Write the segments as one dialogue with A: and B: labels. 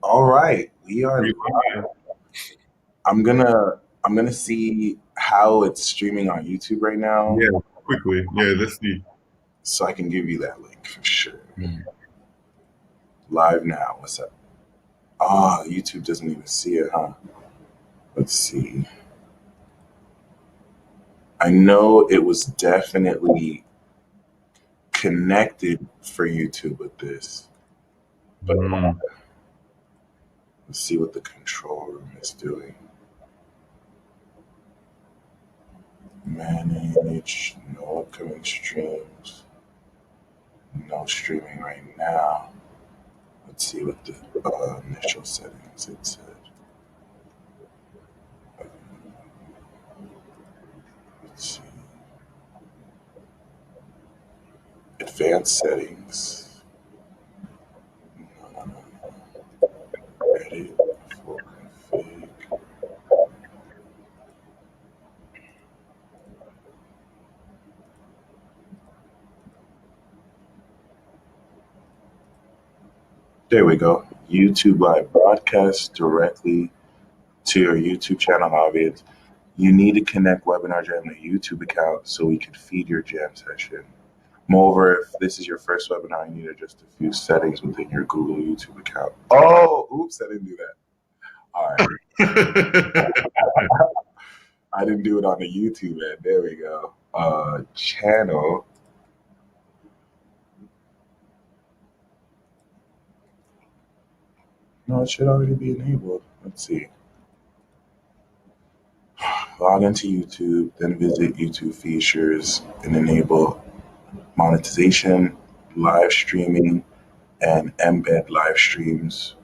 A: All right, we are live. I'm gonna see how it's streaming on YouTube right now,
B: Yeah, quickly. Yeah, let's see.
A: so I can give you that link for sure.
B: Mm.
A: Live now. What's up? Ah, YouTube doesn't even see it, huh? Let's see. I know it was definitely connected for YouTube with this, but
B: Mm.
A: let's see what the control room is doing. Manage no upcoming streams. No streaming right now. Let's see what the initial settings it said. Let's see. Advanced settings. Edit for config. There we go. YouTube live broadcast directly to your YouTube channel audience. You need to connect Webinar Jam to a YouTube account so we can feed your jam session. Moreover, if this is your first webinar, you need to adjust a few settings within your Google YouTube account. Oh, oops, I didn't do that. All right. I didn't do it on the YouTube end. There we go. Channel. No, it should already be enabled. Let's see. Log into YouTube, then visit YouTube features and enable monetization, live streaming, and embed live streams,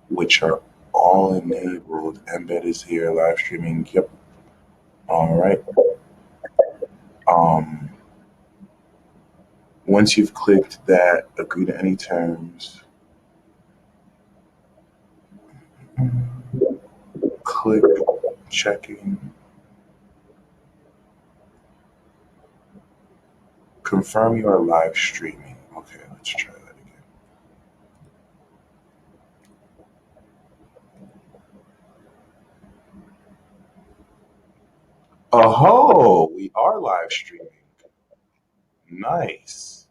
A: which are all enabled. Embed is here, live streaming. Yep. All right. Um, Once you've clicked that, agree to any terms. Click checking. Confirm you are live streaming. Okay, let's try that again. Oh, we are live streaming. Nice.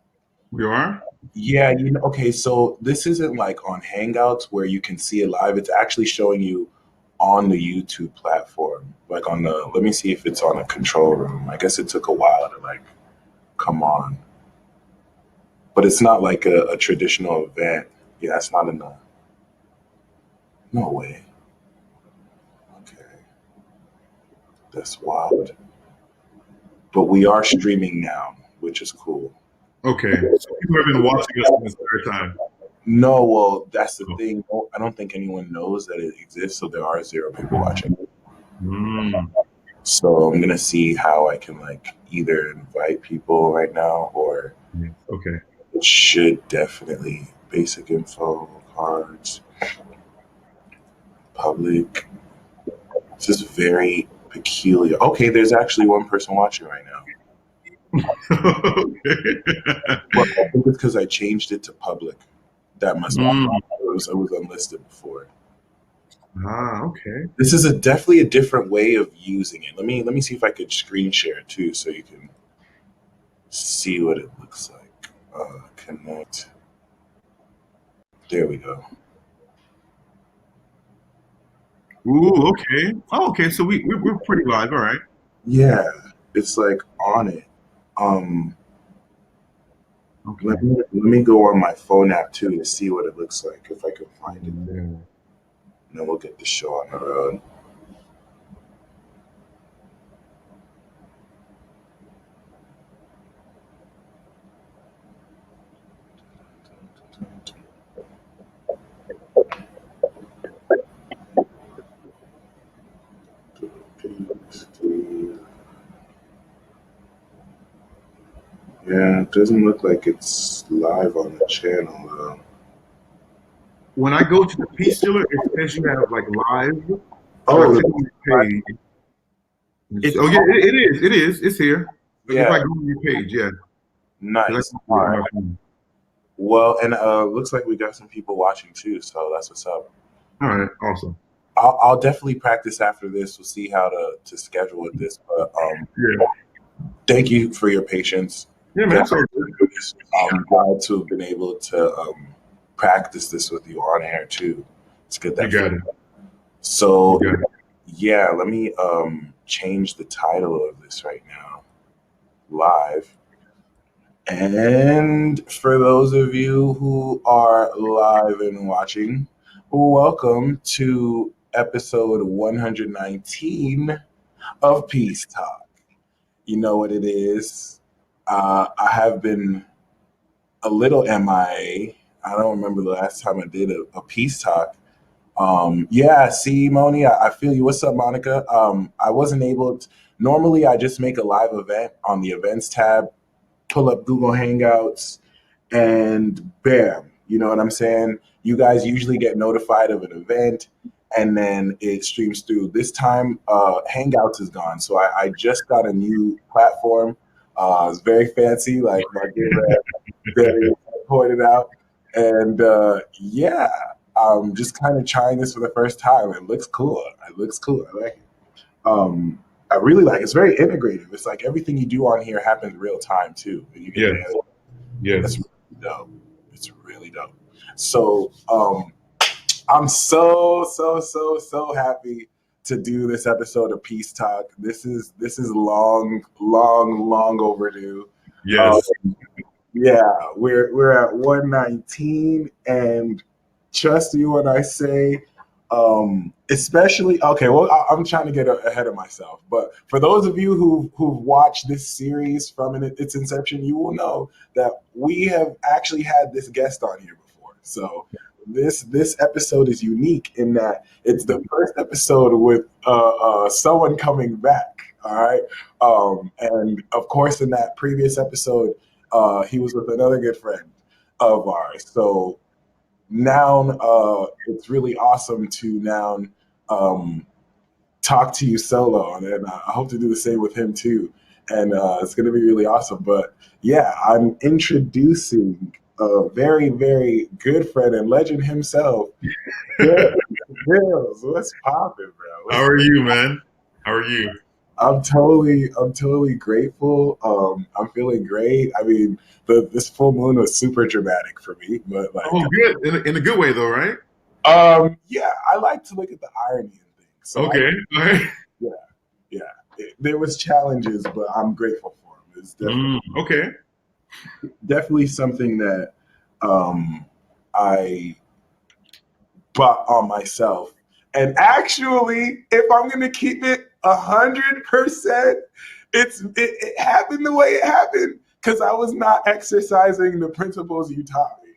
B: We are?
A: Yeah, okay, so this isn't like on Hangouts where you can see it live. It's actually showing you on the YouTube platform. Like on the, let me see if it's on a control room. I guess it took a while to like come on. But it's not like a traditional event. Yeah, it's not in the, no way. Okay, that's wild. But we are streaming now, which is cool.
B: Okay. So people have been watching us this entire time.
A: No, well, that's the thing. I don't think anyone knows that it exists, so there are zero people watching.
B: Mm.
A: So I'm gonna see how I can like either invite people right now or
B: Yeah. Okay.
A: it should definitely basic info cards, public. This is very peculiar. Okay, there's actually one person watching right now.
B: Okay.
A: Well, I think it's because I changed it to public. That must be
B: Mm.
A: it was unlisted before.
B: Okay.
A: This is definitely a different way of using it. Let me see if I could screen share it too, so you can see what it looks like. Connect. There we go.
B: Ooh, okay. Oh, okay. So we're pretty live. All right.
A: Yeah, it's like on it. Um,
B: Okay.
A: let me go on my phone app too to see what it looks like if I can find it.
B: Yeah.
A: And then we'll get the show on the road. Yeah, it doesn't look like it's live on the channel though.
B: When I go to the Peace Dealer, it says you have like live. So I
A: Oh,
B: click on your page.
A: it's
B: Oh yeah, it is. It is. It's here. Like if
A: yeah,
B: I go on your page, yeah. 'Cause I
A: nice.
B: can see
A: All
B: it on
A: right.
B: my phone.
A: Well, and looks like we got some people watching too, so that's what's up.
B: All right, awesome.
A: I'll definitely practice after this. We'll see how to schedule with this, but
B: Yeah,
A: thank you for your patience.
B: yeah, man,
A: Glad
B: it's all good.
A: to do this. I'm glad to have been able to practice this with you on air too. Let's get
B: You
A: that.
B: got it. You
A: So
B: got it.
A: yeah, let me change the title of this right now. Live. And for those of you who are live and watching, welcome to episode 119 of Peace Talk. You know what it is. I have been a little MIA. I don't remember the last time I did a Peace Talk. Yeah, see, Moni, I feel you. What's up, Monica? I wasn't able to. Normally, I just make a live event on the events tab, pull up Google Hangouts, and bam, you know what I'm saying? You guys usually get notified of an event and then it streams through. This time, Hangouts is gone. So I just got a new platform. It's very fancy, like my good Darius pointed out. And yeah, I'm just kind of trying this for the first time. It looks cool. It looks cool. I like it. I really like it. It's very integrative. It's like everything you do on here happens real time too. And you get
B: Yes,
A: to that's
B: yes.
A: really dope. It's really dope. So I'm so happy to do this episode of Peace Talk. This is long overdue. Um,
B: Yes.
A: yeah, we're at 119, and trust me when I say, especially okay. Well, I'm trying to get ahead of myself, but for those of you who've watched this series from its inception, you will know that we have actually had this guest on here before. So this episode is unique in that it's the first episode with someone coming back. All right, and of course, in that previous episode he was with another good friend of ours. So now it's really awesome to now um, talk to you solo, and I hope to do the same with him too. And it's going to be really awesome. But yeah, I'm introducing a very good friend and legend himself. Bills, what's popping, bro?
B: How
A: What's
B: are you, man? How are you?
A: I'm totally grateful. I'm feeling great. I mean, this full moon was super dramatic for me, but like,
B: Oh, good. In a good way, though, right?
A: yeah, I like to look at the irony in things. So
B: Okay. All right.
A: yeah, yeah, there was challenges, but I'm grateful for them. It's
B: Okay.
A: definitely something that I bought on myself. And actually, if I'm gonna keep it 100%, it happened the way it happened because I was not exercising the principles you taught me.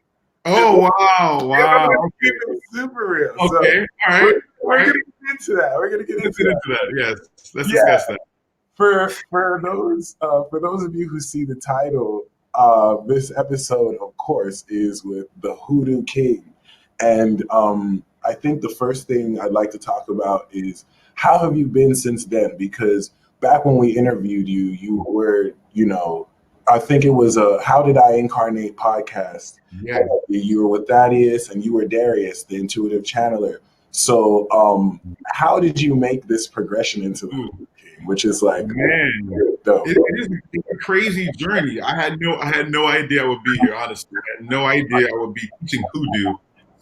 A: If,
B: Oh, wow.
A: if I'm gonna
B: Wow.
A: keep it super real, so
B: Okay. All right.
A: we're
B: All
A: gonna
B: right.
A: get into that. We're gonna get
B: Let's
A: into
B: get
A: that.
B: into that. Yes. Let's
A: Yeah,
B: discuss that.
A: for those of you who see the title, this episode, of course, is with the Hoodoo King, and I think the first thing I'd like to talk about is how have you been since then? Because back when we interviewed you, you were, I think it was a "How Did I Incarnate" podcast.
B: Yes.
A: You were with Thaddeus, and you were Darius, the intuitive channeler. So, how did you make this progression into the
B: Ooh,
A: Hoodoo King, which is like
B: man.
A: dope?
B: It's a crazy journey. I had no idea I would be here, honestly. I had no idea I would be teaching hoodoo.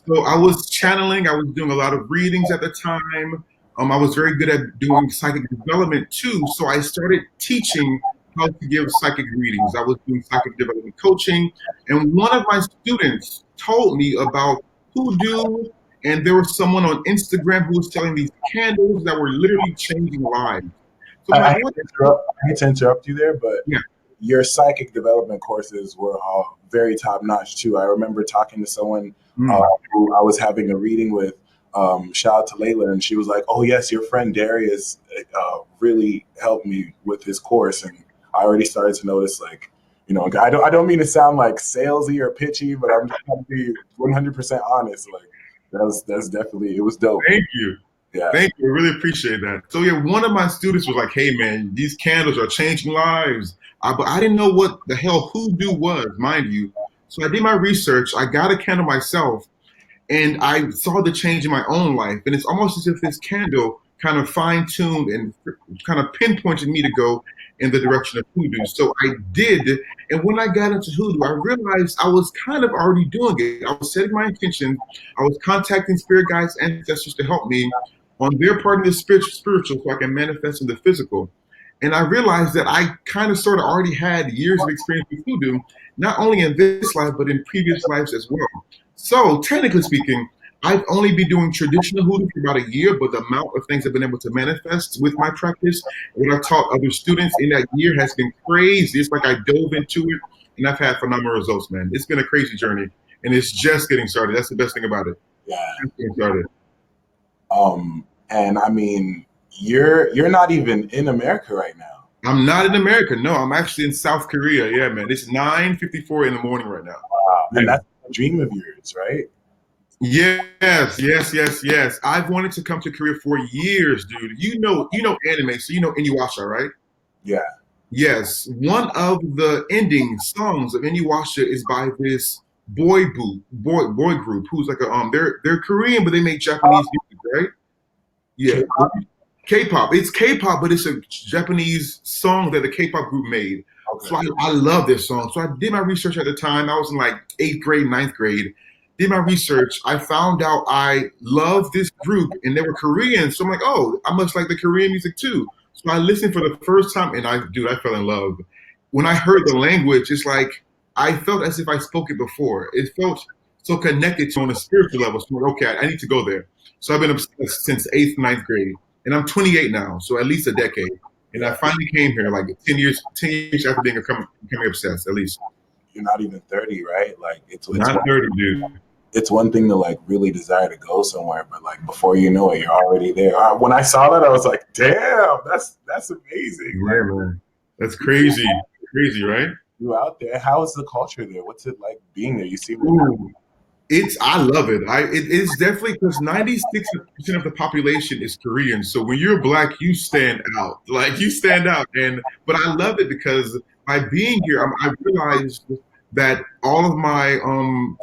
B: So I was channeling, I was doing a lot of readings at the time. I was very good at doing psychic development too. So I started teaching how to give psychic readings. I was doing psychic development coaching. And one of my students told me about hoodoo. And there was someone on Instagram who was selling these candles that were literally changing lives. So I'm
A: I
B: like,
A: hate
B: what?
A: to interrupt you there, but
B: Yeah.
A: your psychic development courses were all very top notch too. I remember talking to someone
B: Mm.
A: who I was having a reading with. Shout out to Layla, and she was like, "Oh yes, your friend Darius really helped me with his course," and I already started to notice like. I don't mean to sound like salesy or pitchy, but I'm just trying to be 100% honest. Like that's definitely it was dope.
B: Thank you.
A: Yeah.
B: Thank you. I really appreciate that. So yeah, one of my students was like, "Hey man, these candles are changing lives." But I didn't know what the hell hoodoo was, mind you. So I did my research. I got a candle myself, and I saw the change in my own life. And it's almost as if this candle kind of fine tuned and kind of pinpointed me to go in the direction of hoodoo. So I did. And when I got into hoodoo, I realized I was kind of already doing it. I was setting my intention. I was contacting spirit guides, ancestors to help me on their part of the spiritual so I can manifest in the physical. And I realized that I kind of sort of already had years of experience with hoodoo, not only in this life, but in previous lives as well. So technically speaking, I've only been doing traditional hoodoo for about a year, but the amount of things I've been able to manifest with my practice and what I've taught other students in that year has been crazy. It's like I dove into it and I've had phenomenal results, man. It's been a crazy journey and it's just getting started. That's the best thing about it.
A: Yeah.
B: Just getting started.
A: And I mean, you're not even in America right now.
B: I'm not in America. No, I'm actually in South Korea. Yeah, man. It's 9:54 in the morning right now.
A: Wow.
B: Yeah.
A: And that's a dream of yours, right?
B: Yes. I've wanted to come to Korea for years, dude. You know anime, so you know Inuyasha, right?
A: Yeah.
B: Yes. One of the ending songs of Inuyasha is by this boy group who's like a they're Korean, but they make Japanese music, right? Yeah.
A: K-pop?
B: K-pop. It's K-pop, but it's a Japanese song that the K-pop group made.
A: Okay.
B: So I love this song. So I did my research at the time. I was in like 8th grade, 9th grade. Did my research. I found out I love this group and they were Korean. So I'm like, oh, I must like the Korean music too. So I listened for the first time and I fell in love. When I heard the language, it's like I felt as if I spoke it before. It felt so connected to on a spiritual level. So I'm like, okay, I need to go there. So I've been obsessed since 8th, 9th grade. And I'm 28 now, so at least a decade. And I finally came here like 10 years after becoming obsessed, at least.
A: You're not even 30, right? Like it's
B: Not 30, dude.
A: It's one thing to like really desire to go somewhere, but like before you know it, you're already there. When I saw that, I was like, damn, that's amazing.
B: Yeah, man. That's crazy. Crazy, right?
A: You out there. How is the culture there? What's it like being there? You see
B: I love it. It's definitely because 96% of the population is Korean. So when you're black, you stand out. Like you stand out. But I love it because by being here, I realized that all of my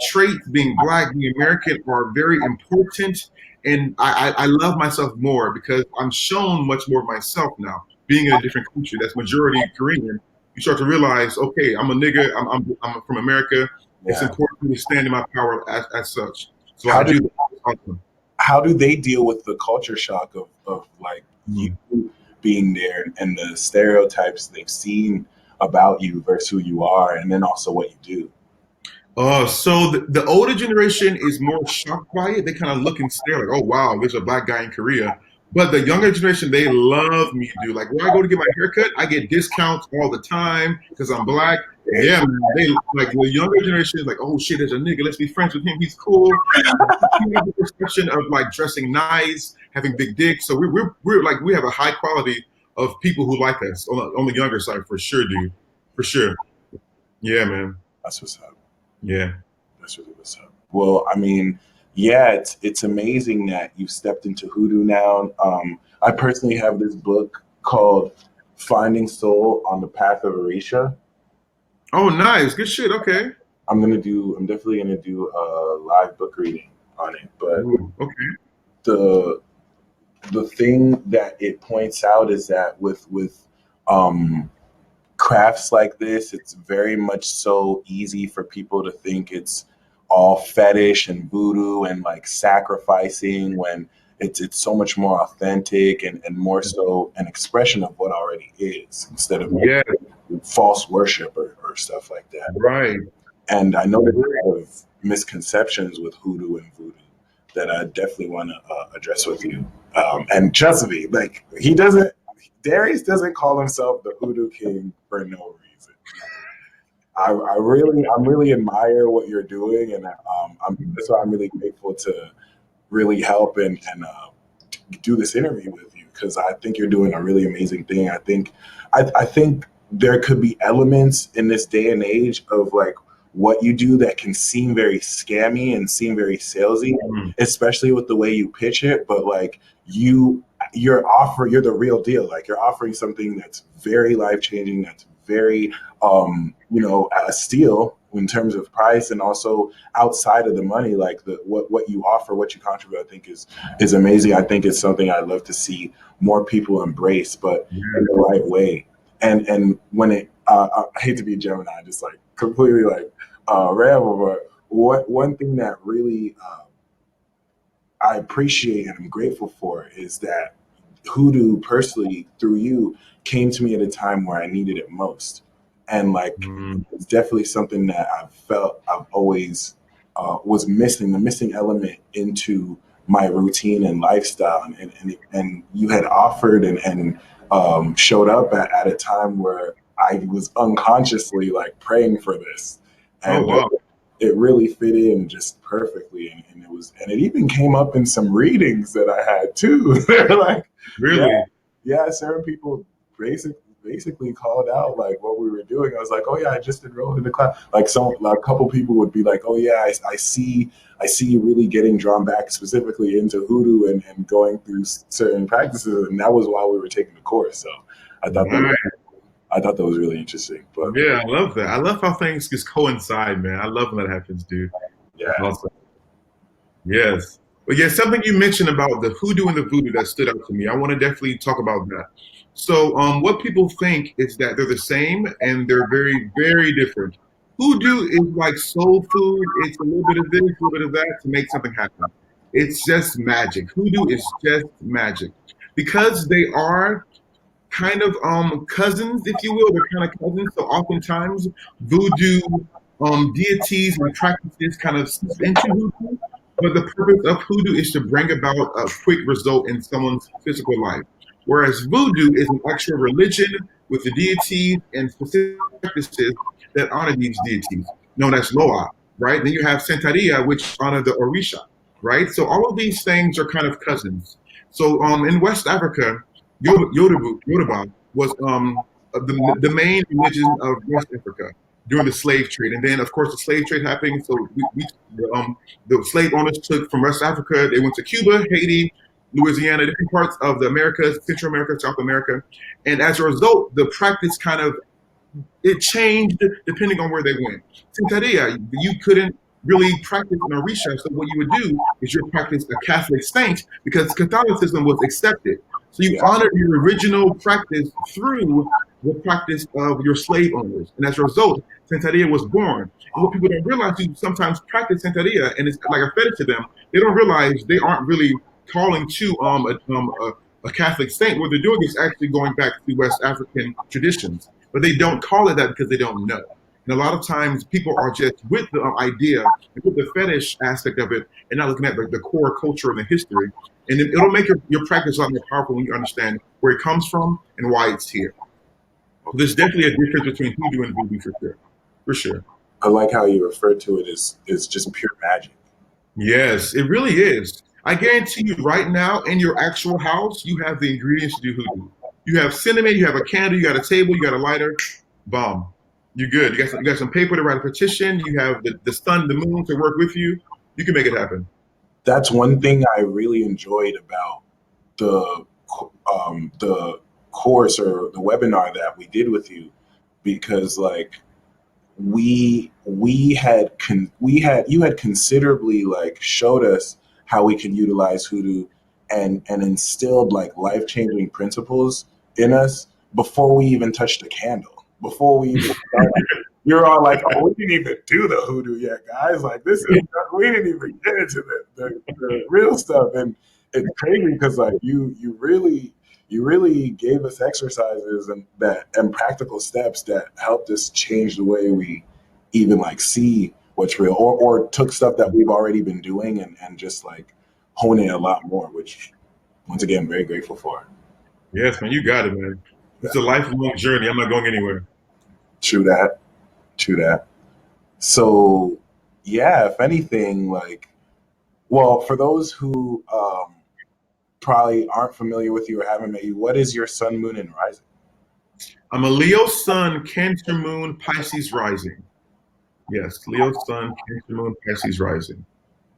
B: traits, being black, being American, are very important. And I love myself more because I'm shown much more of myself now. Being in a different country that's majority Korean, you start to realize, okay, I'm a nigga. I'm from America. It's important for me to stand in my power as such. So
A: how do they deal with the culture shock of like you being there and the stereotypes they've seen about you versus who you are, and then also what you do?
B: So the older generation is more shocked by it. They kind of look and stare like, oh wow, there's a black guy in Korea. But the younger generation, they love me, dude. Like when I go to get my haircut, I get discounts all the time because I'm black. Yeah, man. They like the younger generation is like, oh shit, there's a nigga. Let's be friends with him. He's cool. We have the perception of like dressing nice, having big dicks. So we're like we have a high quality of people who like us on the younger side for sure, dude. For sure. Yeah, man.
A: That's what's up.
B: Yeah.
A: That's really what's up. Well, I mean, yeah, it's amazing that you've stepped into hoodoo now. I personally have this book called Finding Soul on the Path of Orisha.
B: Oh, nice. Good shit. Okay.
A: I'm definitely gonna do a live book reading on it. But
B: okay.
A: The thing that it points out is that with crafts like this, it's very much so easy for people to think it's all fetish and voodoo and like sacrificing when it's so much more authentic and more so an expression of what already is instead of false worship or stuff like that.
B: Right.
A: And I know there's a lot of misconceptions with hoodoo and voodoo that I definitely want to address with you. And trust me, like Darius doesn't call himself the Hoodoo King for no reason. I really admire what you're doing, and that's why I'm really grateful to really help and do this interview with you because I think you're doing a really amazing thing. I think there could be elements in this day and age of like what you do that can seem very scammy and seem very salesy, especially with the way you pitch it. But like you're the real deal. Like you're offering something that's very life changing, that's very, steal in terms of price, and also outside of the money, like what you offer, what you contribute. I think is amazing. I think it's something I'd love to see more people embrace, but in the right way. And when I hate to be Gemini, just like completely like ramble, but one thing that really I appreciate and I'm grateful for is that Hoodoo personally through you came to me at a time where I needed it most. And like
B: Mm.
A: it's definitely something that I've felt I've always was missing, the missing element into my routine and lifestyle. And you had offered and showed up at a time where I was unconsciously like praying for this.
B: Oh
A: And
B: wow,
A: it really fit in just perfectly, and it even came up in some readings that I had too. They're like, yeah,
B: really?
A: yeah, certain people basically called out like what we were doing. I was like, oh yeah, I just enrolled in the class. Like like a couple people would be like, oh yeah, I see you really getting drawn back specifically into Hoodoo and going through certain practices, and that was while we were taking the course. So I thought that
B: Right.
A: I thought that was really interesting. But
B: Yeah, I love that. I love how things just coincide, man. I love when that happens, dude. That's
A: yeah,
B: awesome. Yes. But yeah, something you mentioned about the hoodoo and the voodoo that stood out to me. I want to definitely talk about that. So, what people think is that they're the same and they're very, very different. Hoodoo is like soul food. It's a little bit of this, a little bit of that to make something happen. It's just magic. Hoodoo is just magic. Because they are kind of cousins, if you will. They're kind of cousins. So oftentimes voodoo deities and practices kind of slip into hoodoo. But the purpose of hoodoo is to bring about a quick result in someone's physical life. Whereas voodoo is an actual religion with the deities and specific practices that honor these deities, known as Loa, right? Then you have Santeria, which honor the Orisha, right? So all of these things are kind of cousins. So in West Africa, Yoruba was the main religion of West Africa during the slave trade. And then, of course, the slave trade happened. So the slave owners took from West Africa, they went to Cuba, Haiti, Louisiana, different parts of the Americas, Central America, South America. And as a result, the practice kind of it changed depending on where they went. Santeria, you couldn't really practice an Orisha. So what you would do is you practice a Catholic saint because Catholicism was accepted. So you
A: yeah,
B: honored your original practice through the practice of your slave owners. And as a result, Santeria was born. And what people don't realize, you sometimes practice Santeria and it's like a fetish to them. They don't realize they aren't really calling to a Catholic saint. What they're doing is actually going back to West African traditions, but they don't call it that because they don't know. And a lot of times people are just with the idea, with the fetish aspect of it, and not looking at the core culture and the history. And it'll make your practice a lot more powerful when you understand where it comes from and why it's here. So there's definitely a difference between hoodoo and voodoo for sure. For sure.
A: I like how you refer to it as just pure magic.
B: Yes, it really is. I guarantee you right now in your actual house, you have the ingredients to do hoodoo. You have cinnamon, you have a candle, you got a table, you got a lighter, bomb. You're good. You got some paper to write a petition, you have the sun, the moon to work with you. You can make it happen.
A: That's one thing I really enjoyed about the the course or the webinar that we did with you, because like we had you had considerably like showed us how we can utilize Hoodoo and instilled like life changing principles in us before we even touched a candle, before we even started. You're all like, "Oh, we didn't even do the Hoodoo yet, guys. Like, this is we didn't even get into the real stuff." And it's crazy because like you really gave us exercises and practical steps that helped us change the way we even like see what's real, or took stuff that we've already been doing and just like hone it a lot more, which once again, very grateful for.
B: Yes, man, you got it, man. It's a lifelong journey. I'm not going anywhere.
A: True that. True that. So yeah, if anything, like, well, for those who probably aren't familiar with you or haven't met you, what is your sun, moon, and rising?
B: I'm a Leo sun, Cancer moon, Pisces rising. Yes, Leo sun, Cancer moon, Pisces rising.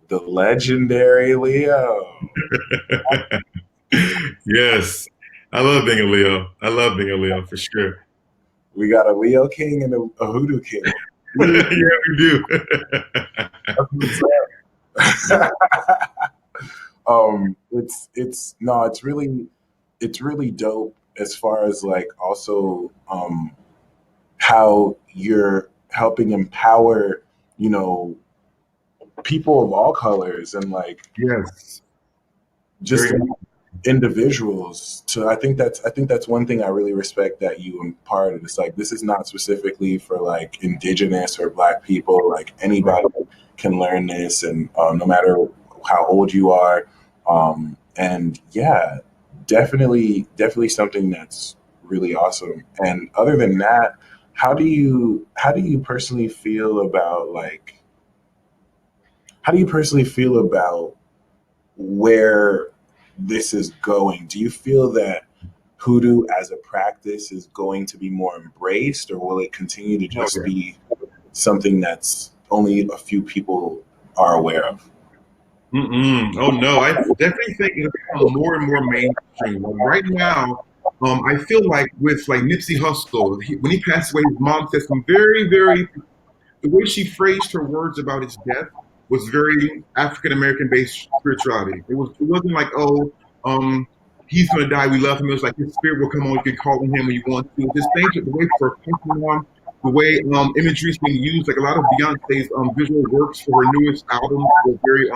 A: The legendary Leo.
B: Yes, I love being a Leo. I love being a Leo for sure.
A: We got a Leo King and a Hoodoo King.
B: Yeah,
A: Yeah,
B: we do.
A: that's what's up. It's no, it's really dope as far as like also how you're helping empower, you know, people of all colors and like
B: Yes, very
A: just
B: important.
A: individuals to I think that's one thing I really respect that you imparted. It's like this is not specifically for like indigenous or black people. Like
B: Right.
A: anybody can learn this, and no matter how old you are. And yeah, definitely something that's really awesome. And other than that, how do you personally feel about like how do you personally feel about where this is going? Do you feel that hoodoo as a practice is going to be more embraced, or will it continue to
B: Oh,
A: just
B: yeah.
A: be something that's only a few people are aware of?
B: Mm-mm. Oh no, I definitely think it'll become more and more mainstream. Like right now, I feel like with like Nipsey Hussle, when he passed away, his mom said some very, very the way she phrased her words about his death was very African American based spirituality. It wasn't like, oh, um, he's gonna die, we love him. It was like his spirit will come on, you can call on him when you want to. Just things the way for Pokemon, the way imagery is being used, like a lot of Beyonce's visual works for her newest album were very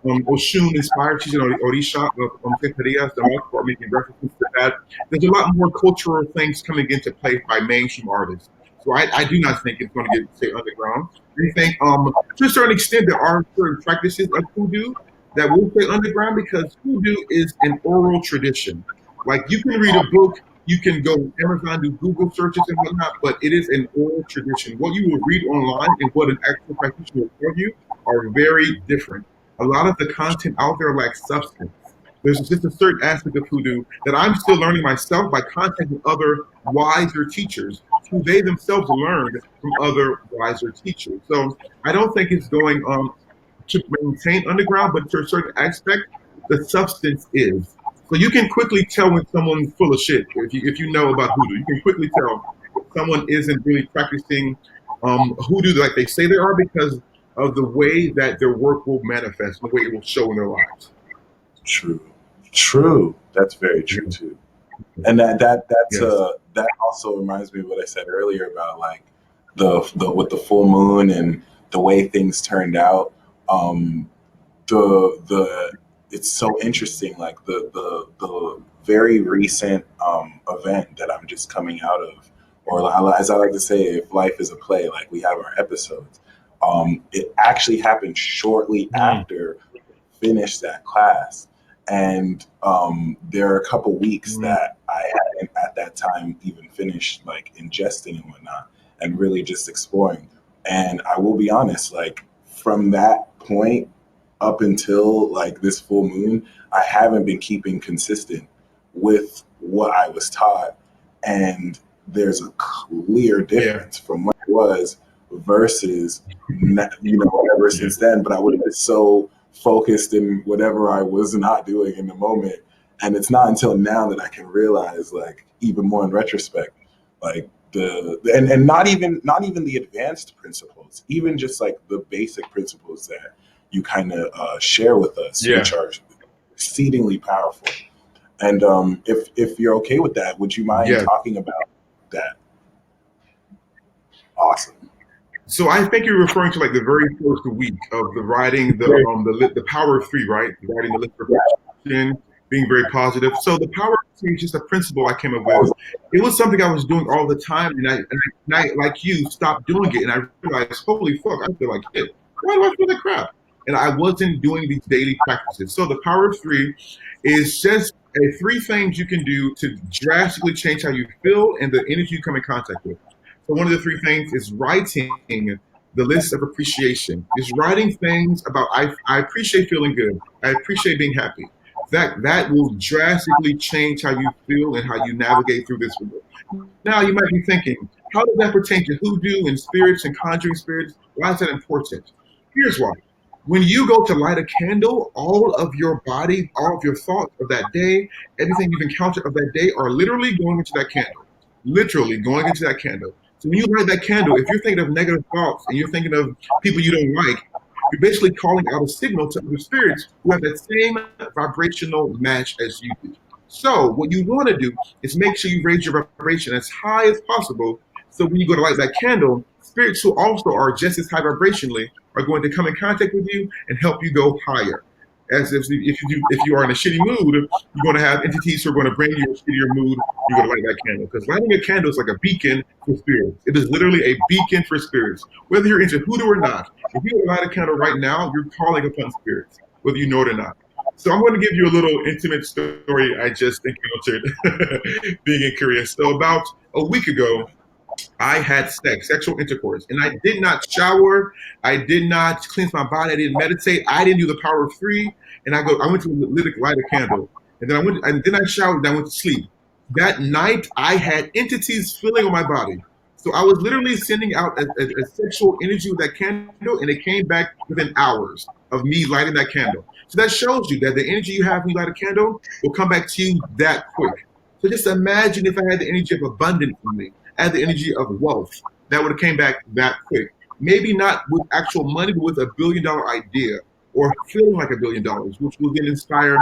B: Oshun inspired. She's an Orisha of Santerias, the most part making references to that. There's a lot more cultural things coming into play by mainstream artists. So I do not think it's going to get say underground. I think to a certain extent there are certain practices of hoodoo that will stay underground because hoodoo is an oral tradition. Like you can read a book, you can go on Amazon, do Google searches and whatnot, but it is an oral tradition. What you will read online and what an actual practitioner will tell you are very different. A lot of the content out there lacks substance. There's just a certain aspect of hoodoo that I'm still learning myself by contacting other wiser teachers who they themselves learned from other wiser teachers. So I don't think it's going to maintain underground, but to a certain aspect, the substance is. So you can quickly tell when someone's full of shit. If you know about hoodoo, you can quickly tell if someone isn't really practicing hoodoo like they say they are because of the way that their work will manifest, the way it will show in their lives.
A: True, true. That's very true
B: Yeah.
A: too. And
B: Yes.
A: that also reminds me of what I said earlier about like the with the full moon and the way things turned out. Um, the it's so interesting. Like the very recent event that I'm just coming out of, or as I like to say, if life is a play, like we have our episodes. It actually happened shortly
B: Mm.
A: after finished that class. And there are a couple weeks
B: Mm.
A: that I hadn't at that time even finished like ingesting and whatnot and really just exploring. And I will be honest, like from that point up until like this full moon, I haven't been keeping consistent with what I was taught. And there's a clear
B: Yeah.
A: difference from what it was versus, ever
B: Yeah.
A: since then. But I would have been so focused in whatever I was not doing in the moment. And it's not until now that I can realize, like, even more in retrospect, like and not even the advanced principles, even just like the basic principles that you kind of share with us,
B: Yeah.
A: which are exceedingly powerful. And if you're okay with that, would you mind
B: Yeah.
A: talking about that? Awesome.
B: So I think you're referring to like the very first week of the writing the power of three, right? Writing the list of perfection, being very positive. So the power of three is just a principle I came up with. It was something I was doing all the time, and I like you stopped doing it, and I realized, holy fuck, I feel like shit. Why do I feel like crap? And I wasn't doing these daily practices. So the power of three is just three things you can do to drastically change how you feel and the energy you come in contact with. So one of the three things is writing the list of appreciation. Is writing things about I appreciate feeling good. I appreciate being happy. That will drastically change how you feel and how you navigate through this world. Now you might be thinking, how does that pertain to hoodoo and spirits and conjuring spirits? Why is that important? Here's why. When you go to light a candle, all of your body, all of your thoughts of that day, everything you've encountered of that day are literally going into that candle. literally going into that candle. So when you light that candle, if you're thinking of negative thoughts and you're thinking of people you don't like, you're basically calling out a signal to other spirits who have that same vibrational match as you do. So what you want to do is make sure you raise your vibration as high as possible. So when you go to light that candle, spirits who also are just as high vibrationally are going to come in contact with you and help you go higher. As if you are in a shitty mood, you're going to have entities who are going to bring you a shittier mood. You're going to light that candle because lighting a candle is like a beacon for spirits. It is literally a beacon for spirits. Whether you're into hoodoo or not, if you light a candle right now, you're calling upon spirits, whether you know it or not. So I'm going to give you a little intimate story I just encountered being in Korea. So about a week ago, I had sexual intercourse, and I did not shower. I did not cleanse my body. I didn't meditate. I didn't do the power of three. And I went to light a candle, and then I showered, and I went to sleep. That night, I had entities filling on my body. So I was literally sending out a sexual energy with that candle, and it came back within hours of me lighting that candle. So that shows you that the energy you have when you light a candle will come back to you that quick. So just imagine if I had the energy of abundance in me, I had the energy of wealth, that would have came back that quick. Maybe not with actual money, but with $1 billion idea or feeling like $1 billion, which will then inspire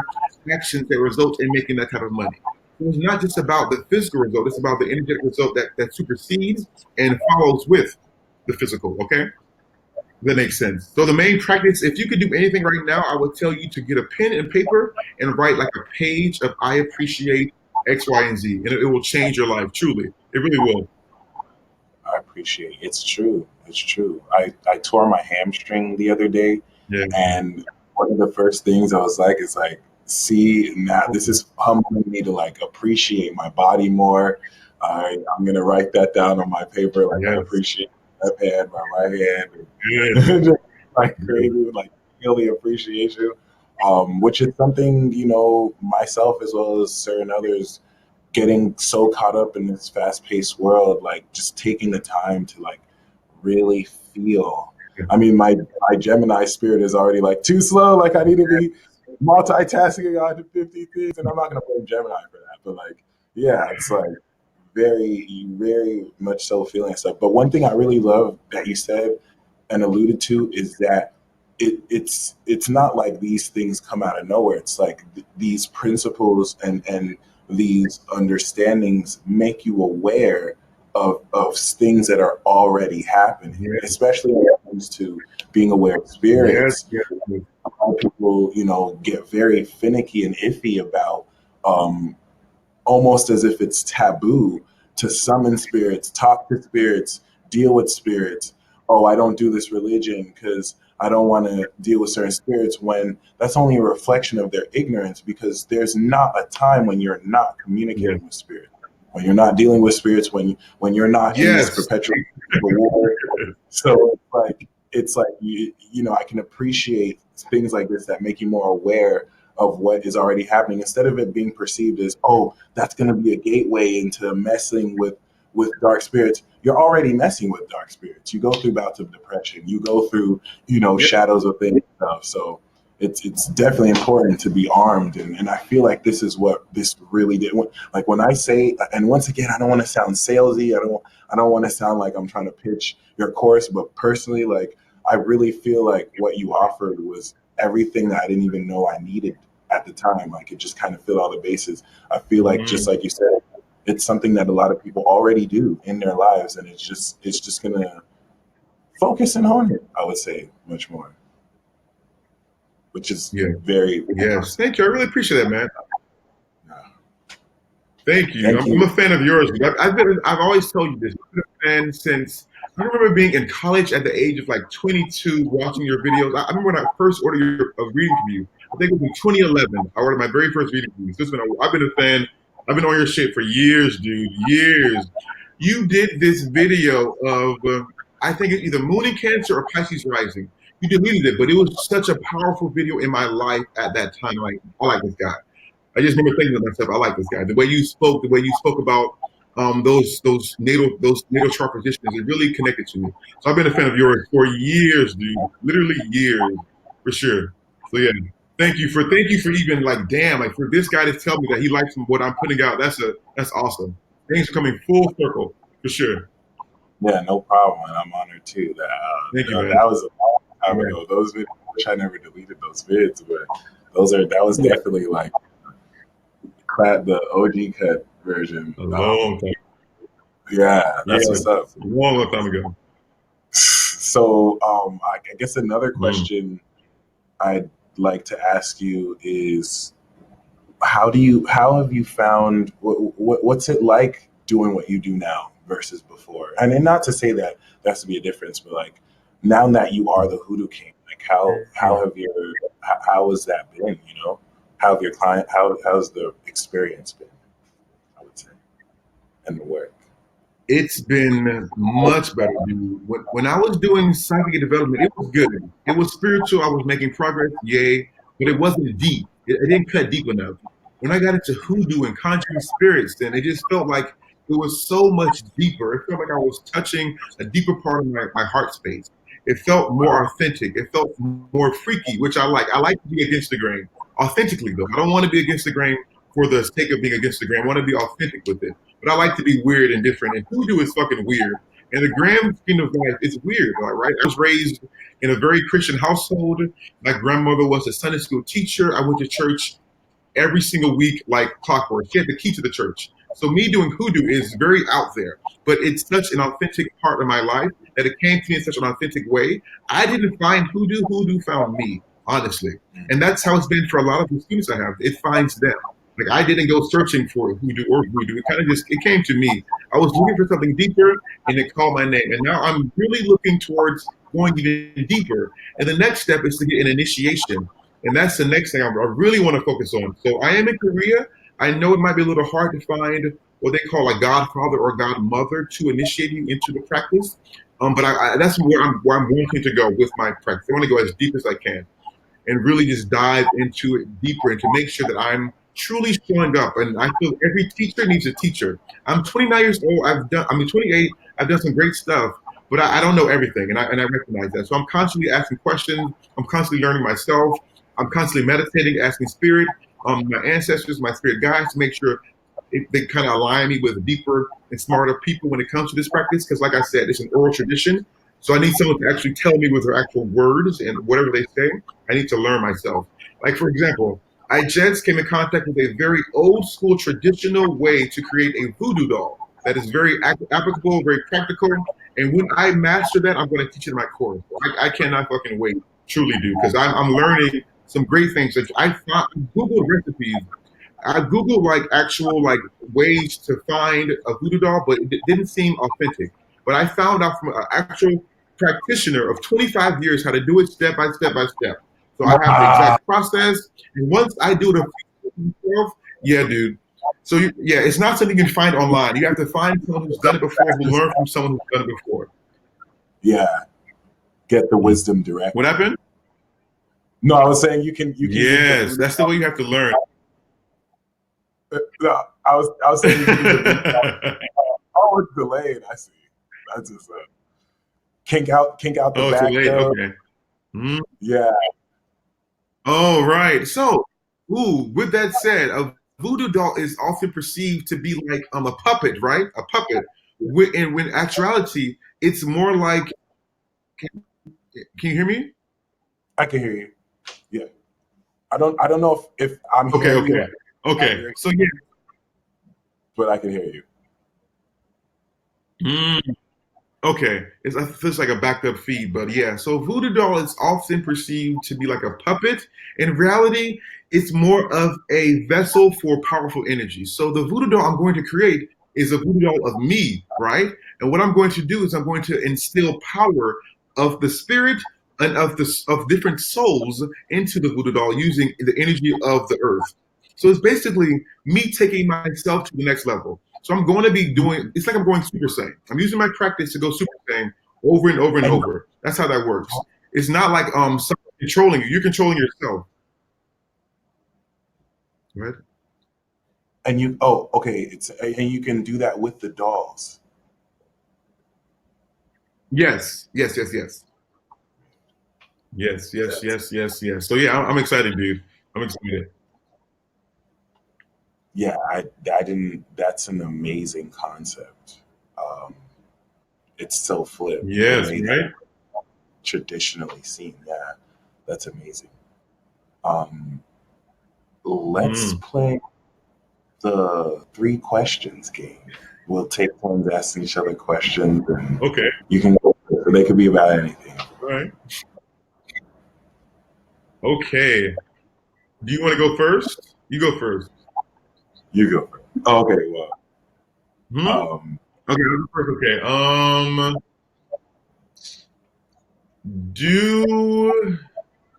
B: actions that result in making that type of money. So it's not just about the physical result, it's about the energetic result that supersedes and follows with the physical, okay? That makes sense. So the main practice, if you could do anything right now, I would tell you to get a pen and paper and write like a page of I appreciate X, Y, and Z. And it will change your life, truly. It really will.
A: I appreciate it. It's true. It's true. I tore my hamstring the other day,
B: Yeah.
A: and one of the first things I was like is like, see, now this is humbling me to like appreciate my body more. I'm gonna write that down on my paper. Like I
B: Yes.
A: appreciate my left hand, my right hand,
B: Yes.
A: and just like
B: Yes.
A: crazy, like feel the appreciation. Which is something, myself as well as certain others getting so caught up in this fast-paced world, like just taking the time to like really feel. I mean, my Gemini spirit is already like too slow. Like I need to be multitasking on 50 things, and I'm not gonna blame Gemini for that. But like, yeah, it's like very much so feeling stuff. But one thing I really love that you said and alluded to is that it's not like these things come out of nowhere. It's like these principles and these understandings make you aware of things that are already happening,
B: Yes.
A: especially when it comes to being aware of
B: Yes.
A: spirits.
B: Yes.
A: A lot of people, get very finicky and iffy about um, almost as if it's taboo to summon spirits, talk to spirits, deal with spirits. Oh, I don't do this religion because I don't want to deal with certain spirits, when that's only a reflection of their ignorance, because there's not a time when you're not
B: Yes.
A: communicating with spirits, when you're not dealing with spirits, when you're not in this
B: Yes.
A: perpetual war. So it's like I can appreciate things like this that make you more aware of what is already happening, instead of it being perceived as, oh, that's going to be a gateway into messing with dark spirits. You're already messing with dark spirits. You go through bouts of depression. You go through
B: Yes.
A: shadows of things and stuff. So it's definitely important to be armed, and I feel like this is what this really did. Like when I say, and once again, I don't want to sound salesy. I don't want to sound like I'm trying to pitch your course, but personally, like I really feel like what you offered was everything that I didn't even know I needed at the time. Like it just kind of filled all the bases. I feel like, just
B: Mhm.
A: like you said, it's something that a lot of people already do in their lives, and it's just gonna focus and hone it, I would say, much more, which is
B: Yeah.
A: very
B: Yes. Thank you. I really appreciate that, man. Thank you.
A: thank
B: I'm
A: you.
B: a fan of yours. I've always told you this. I've been a fan since I remember being in college at the age of like 22, watching your videos. I remember when I first ordered a reading from you. I think it was in 2011. I ordered my very first reading from you. So I've been a fan. I've been on your shit for years, dude. Years. You did this video of I think it's either Moon in Cancer or Pisces Rising. You deleted it, but it was such a powerful video in my life at that time. Like I like this guy. I just remember thinking to myself, I like this guy. The way you spoke about those natal chart positions, it really connected to me. So I've been a fan of yours for years, dude. Literally years, for sure. So yeah, thank you for even like, damn, like for this guy to tell me that he likes what I'm putting out. That's awesome. Things are coming full circle for sure.
A: Yeah, no problem, and I'm honored too.
B: Thank you, man.
A: That was a long time
B: Right.
A: ago. Those vids, I wish I never deleted those vids, but that was
B: Yeah,
A: definitely like the OG cut version.
B: a long time.
A: Yeah,
B: Yeah,
A: that's what's up.
B: a long, long time ago.
A: So, I guess another
B: Mm.
A: question I'd like to ask you is how have you found what's it like doing what you do now versus before? And not to say that there has to be a difference, but like now that you are the Hoodoo King, like how have your how has that been? You know, how have your client how's the experience been? I would say and the work.
B: It's been much better, dude. When I was doing psychic development, it was good. It was spiritual. I was making progress, yay, but it wasn't deep. It didn't cut deep enough. When I got into hoodoo and conjuring spirits, then it just felt like it was so much deeper. It felt like I was touching a deeper part of my heart space. It felt more authentic. It felt more freaky, which I like. I like to be against the grain, authentically though. I don't want to be against the grain for the sake of being against the grain. I want to be authentic with it. But I like to be weird and different. And hoodoo is fucking weird. And the grand scheme of life, it's weird, right? I was raised in a very Christian household. My grandmother was a Sunday school teacher. I went to church every single week like clockwork. She had the key to the church. So me doing hoodoo is very out there, but it's such an authentic part of my life that it came to me in such an authentic way. I didn't find hoodoo, hoodoo found me, honestly. And that's how it's been for a lot of the students I have. It finds them. Like I didn't go searching for hoodoo or voodoo. It kind of just it came to me. I was looking for something deeper and it called my name. And now I'm really looking towards going even deeper. And the next step is to get an initiation. And that's the next thing I really want to focus on. So I am in Korea. I know it might be a little hard to find what they call a godfather or godmother to initiate you into the practice. But that's where I'm wanting to go with my practice. I want to go as deep as I can and really just dive into it deeper and to make sure that I'm truly showing up. And I feel every teacher needs a teacher. I'm 29 years old. I'm 28. I've done some great stuff, but I don't know everything, and I recognize that. So I'm constantly asking questions. I'm constantly learning myself. I'm constantly meditating, asking spirit, my ancestors, my spirit guides to make sure they kind of align me with deeper and smarter people when it comes to this practice. Because, like I said, it's an oral tradition. So I need someone to actually tell me with their actual words and whatever they say. I need to learn myself. Like, for example, I just came in contact with a very old school traditional way to create a voodoo doll that is very applicable, very practical. And when I master that, I'm going to teach it in my course. I cannot fucking wait, truly do, because I'm learning some great things. Like I Googled recipes. I Googled like actual like ways to find a voodoo doll, but it didn't seem authentic. But I found out from an actual practitioner of 25 years how to do it step by step by step. So I have the
A: Wow.
B: exact process, and once I do it myself, yeah, dude. So yeah, it's not something you can find online. You have to find someone who's done it before, who learned from someone who's done it before.
A: Yeah, get the wisdom direct.
B: What happened?
A: No, I was saying you can use the
B: Yes,
A: voodoo.
B: that's the way you have to learn.
A: No, I was saying you can use the voodoo. Oh, it's delayed. I see. That's just kink out the
B: Oh, it's
A: back
B: late.
A: though.
B: Okay. Mm.
A: Yeah,
B: Oh, right. So, with that said, a voodoo doll is often perceived to be like a puppet, right? A puppet. And when actuality, it's more like, can you hear me?
A: I can hear you. Yeah, I don't know if I'm
B: Okay,
A: hearing you
B: okay,
A: or not
B: okay.
A: hearing,
B: So yeah.
A: but I can hear you.
B: Mm, okay. I feel like a backed up feed, but yeah. So voodoo doll is often perceived to be like a puppet. In reality, it's more of a vessel for powerful energy. So the voodoo doll I'm going to create is a voodoo doll of me, right? And what I'm going to do is I'm going to instill power of the spirit and of different souls into the voodoo doll using the energy of the earth. So it's basically me taking myself to the next level. So I'm going to be doing. It's like I'm going Super Saiyan. I'm using my practice to go Super Saiyan over and over and
A: And
B: over. That's how that works. It's not like someone controlling you. You're controlling yourself, right?
A: you oh okay, it's and you can do that with the dolls.
B: Yes, yes, yes, yes, yes, yes,
A: That's
B: yes, yes, yes. So yeah, I'm excited, dude. I'm excited.
A: Yeah, I didn't. That's an amazing concept. Um, it's so flipped the
B: Yes,
A: way that
B: right?
A: traditionally seen. Yeah, that's amazing. Um, let's
B: Mm,
A: play the three questions game. We'll take turns asking each other questions, and
B: okay.
A: you can go. They could be about anything.
B: All right. Okay. Do you want to go first? You go first.
A: You go first. Okay, well,
B: Hmm?
A: um,
B: Okay, I'll go first. Okay. Do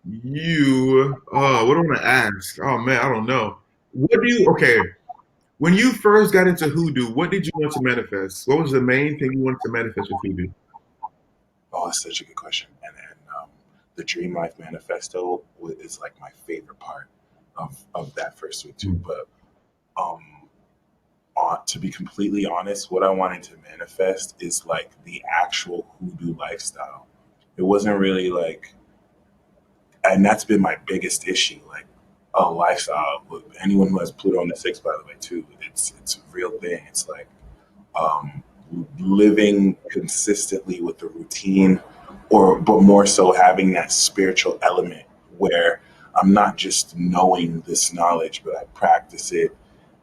B: you what do I want to ask? Oh man, I don't know. What do you okay? When you first got into hoodoo, what did you want to manifest? What was the main thing you wanted to manifest with hoodoo?
A: oh, that's such a good question. And the Dream Life Manifesto is like my favorite part of that first week too. But um, to be completely honest, what I wanted to manifest is like the actual hoodoo lifestyle. It wasn't really like, and that's been my biggest issue. Like a lifestyle. Anyone who has Pluto in the sixth, by the way, too, it's a real thing. It's like um, living consistently with the routine, or but more so having that spiritual element where I'm not just knowing this knowledge, but I practice it,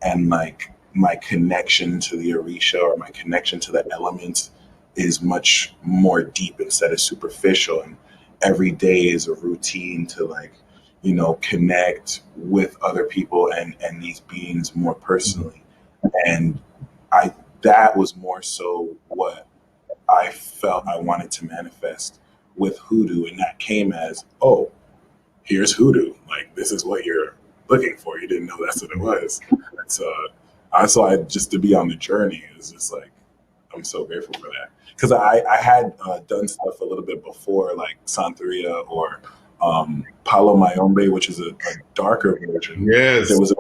A: and like my connection to the Orisha or my connection to the elements is much more deep instead of superficial. And every day is a routine to like, connect with other people and these beings more personally. And I that was more so what I felt I wanted to manifest with hoodoo, and that came as, oh, here's hoodoo. Like this is what you're looking for. You didn't know that's what it was. It's I so I just to be on the journey is just like I'm so grateful for that because I had done stuff a little bit before like Santeria or Palo Mayombe, which is a darker version. There
B: Yes.
A: was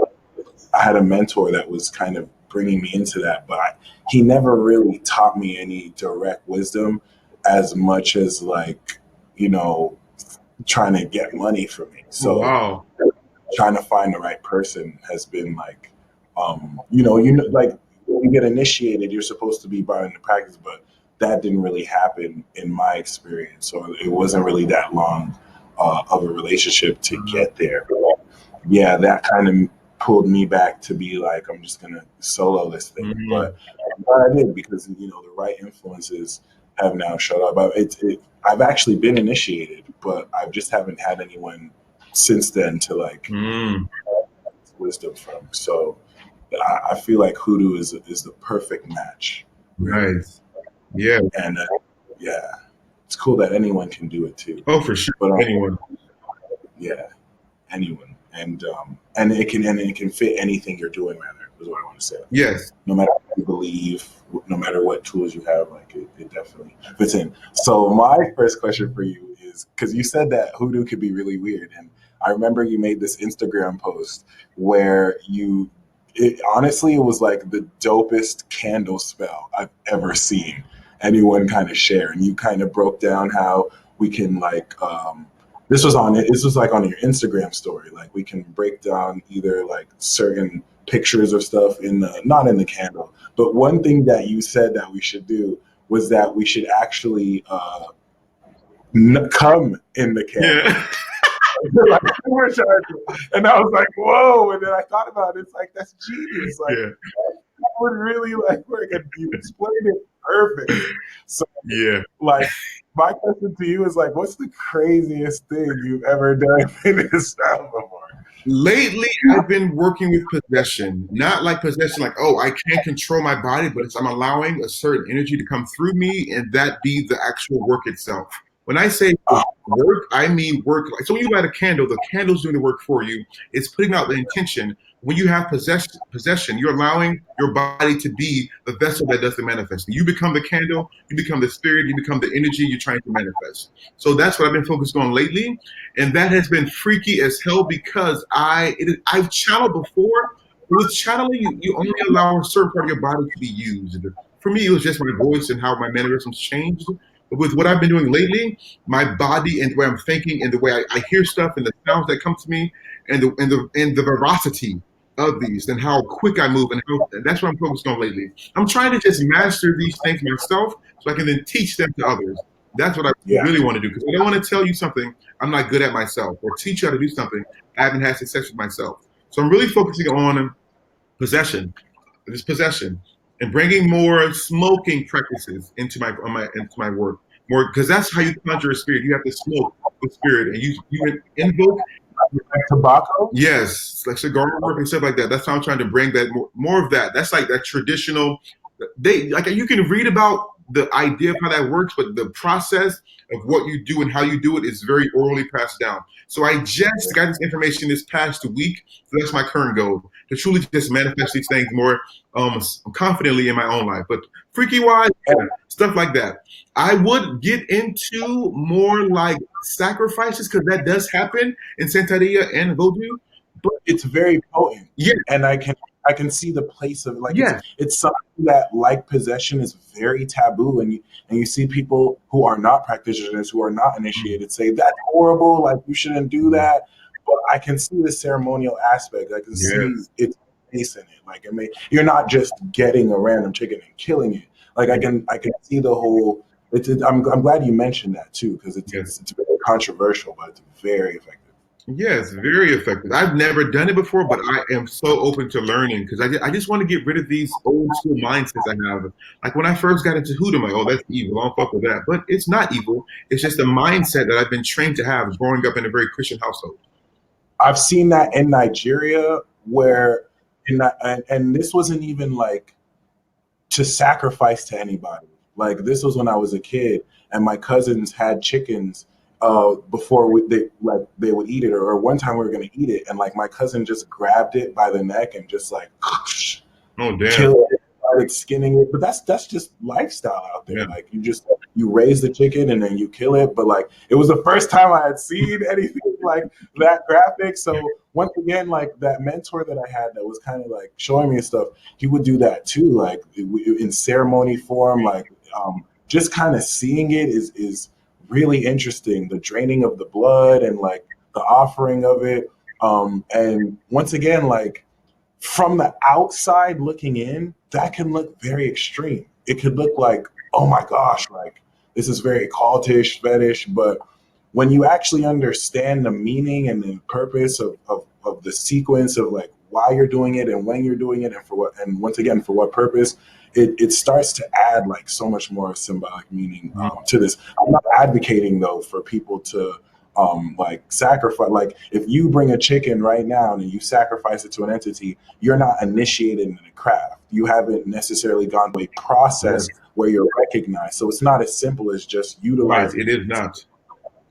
A: I had a mentor that was kind of bringing me into that, but he never really taught me any direct wisdom as much as like, you know, trying to get money from me.
B: Oh,
A: So
B: wow.
A: trying to find the right person has been like, like when you get initiated, you're supposed to be buying the practice, but that didn't really happen in my experience. So it wasn't really that long of a relationship to get there. But yeah, that kind of pulled me back to be like, I'm just gonna solo this thing.
B: Mhm.
A: But I'm glad I did because the right influences have now showed up. I've actually been initiated, but I just haven't had anyone since then to like
B: Mm.
A: wisdom from. So I feel like Hoodoo is the perfect match, really.
B: Nice. Yeah.
A: And yeah, it's cool that anyone can do it too.
B: Oh, for sure.
A: But
B: Anyone.
A: yeah, anyone, and it can fit anything you're doing. Rather, is what I want to say.
B: Yes.
A: No matter what you believe, no matter what tools you have, like it definitely fits in. So my first question for you is because you said that hoodoo could be really weird, and I remember you made this Instagram post where honestly, it was like the dopest candle spell I've ever seen anyone kind of share, and you kind of broke down how we can like this was like on your Instagram story. Like we can break down either like certain pictures of stuff in the not in the candle, but one thing that you said that we should do was that we should actually come in the candle.
B: Yeah.
A: Like, and I was like, whoa! And then I thought about it. It's like that's genius. Like
B: Yeah.
A: that would really like work, and you explained it perfectly. So
B: Yeah.
A: like my question to you is like, what's the craziest thing you've ever done in this style before?
B: Lately, I've been working with possession, not like possession, like, oh, I can't control my body, but I'm allowing a certain energy to come through me and that be the actual work itself. When I say
A: Oh,
B: work, I mean work. So when you light a candle, the candle's doing the work for you. It's putting out the intention. When you have possession, you're allowing your body to be the vessel that does the manifesting. You become the candle, you become the spirit, you become the energy you're trying to manifest. So that's what I've been focused on lately, and that has been freaky as hell because I've channeled before. With channeling, you only allow a certain part of your body to be used. For me, it was just my voice and how my mannerisms changed. But with what I've been doing lately, my body and the way I'm thinking and the way I hear stuff and the sounds that come to me and the veracity of these and how quick I move, and how that's what I'm focused on lately. I'm trying to just master these things myself so I can then teach them to others. That's what I
A: Yeah.
B: really want to do, because I don't want to tell you something I'm not good at myself, or teach you how to do something I haven't had success with myself. So I'm really focusing on possession, this possession, and bringing more smoking practices into my work. More, because that's how you conjure a spirit. You have to smoke the spirit, and you invoke.
A: Like tobacco?
B: Yes, like cigar work
A: Okay.
B: and stuff like that. That's how I'm trying to bring that more of that. That's like that traditional. They like, you can read about the idea of how that works, but the process of what you do and how you do it is very orally passed down. So I just got this information this past week. So that's my current goal, to truly just manifest these things more confidently in my own life. But freaky wise, yeah, stuff like that. I would get into more like sacrifices, because that does happen in Santeria and Voodoo. But
A: It's very potent,
B: yeah,
A: and I can see the place of like
B: yeah,
A: it's something that, like possession, is very taboo, and you see people who are not practitioners, who are not initiated, say that's horrible, like you shouldn't do that. But I can see the ceremonial aspect. I can see
B: yes,
A: its place in it. Like, you're not just getting a random chicken and killing it. Like, I can see the whole. I'm glad you mentioned that too, because it's
B: yes.
A: it's it's very controversial, but it's very effective.
B: Yes, very effective. I've never done it before, but I am so open to learning, because I just want to get rid of these old school mindsets I have. Like when I first got into Hoodoo, I'm like, oh, that's evil. I don't fuck with that. But it's not evil. It's just a mindset that I've been trained to have growing up in a very Christian household.
A: I've seen that in Nigeria, where and this wasn't even like to sacrifice to anybody. Like, this was when I was a kid, and my cousins had chickens before they would eat it, or one time we were gonna eat it, and like my cousin just grabbed it by the neck and just like
B: Oh, damn.
A: kill it, started skinning it. But that's just lifestyle out there.
B: Yeah.
A: Like, you raise the chicken and then you kill it. But like, it was the first time I had seen anything like that graphic. So once again, like, that mentor that I had that was kind of like showing me stuff, he would do that too, like in ceremony form. Like, just kind of seeing it is really interesting. The draining of the blood and like the offering of it. And once again, like, from the outside looking in, that can look very extreme. It could look like, oh my gosh, like, this is very cultish, fetish. But when you actually understand the meaning and the purpose of the sequence of like why you're doing it and when you're doing it and for what, and once again, for what purpose, it starts to add like so much more symbolic meaning to this. I'm not advocating though for people to like sacrifice. Like, if you bring a chicken right now and you sacrifice it to an entity, you're not initiated in the craft. You haven't necessarily gone through a
B: Yeah.
A: process where you're recognized. So it's not as simple as just
B: Right.
A: utilizing
B: It
A: it.
B: is not.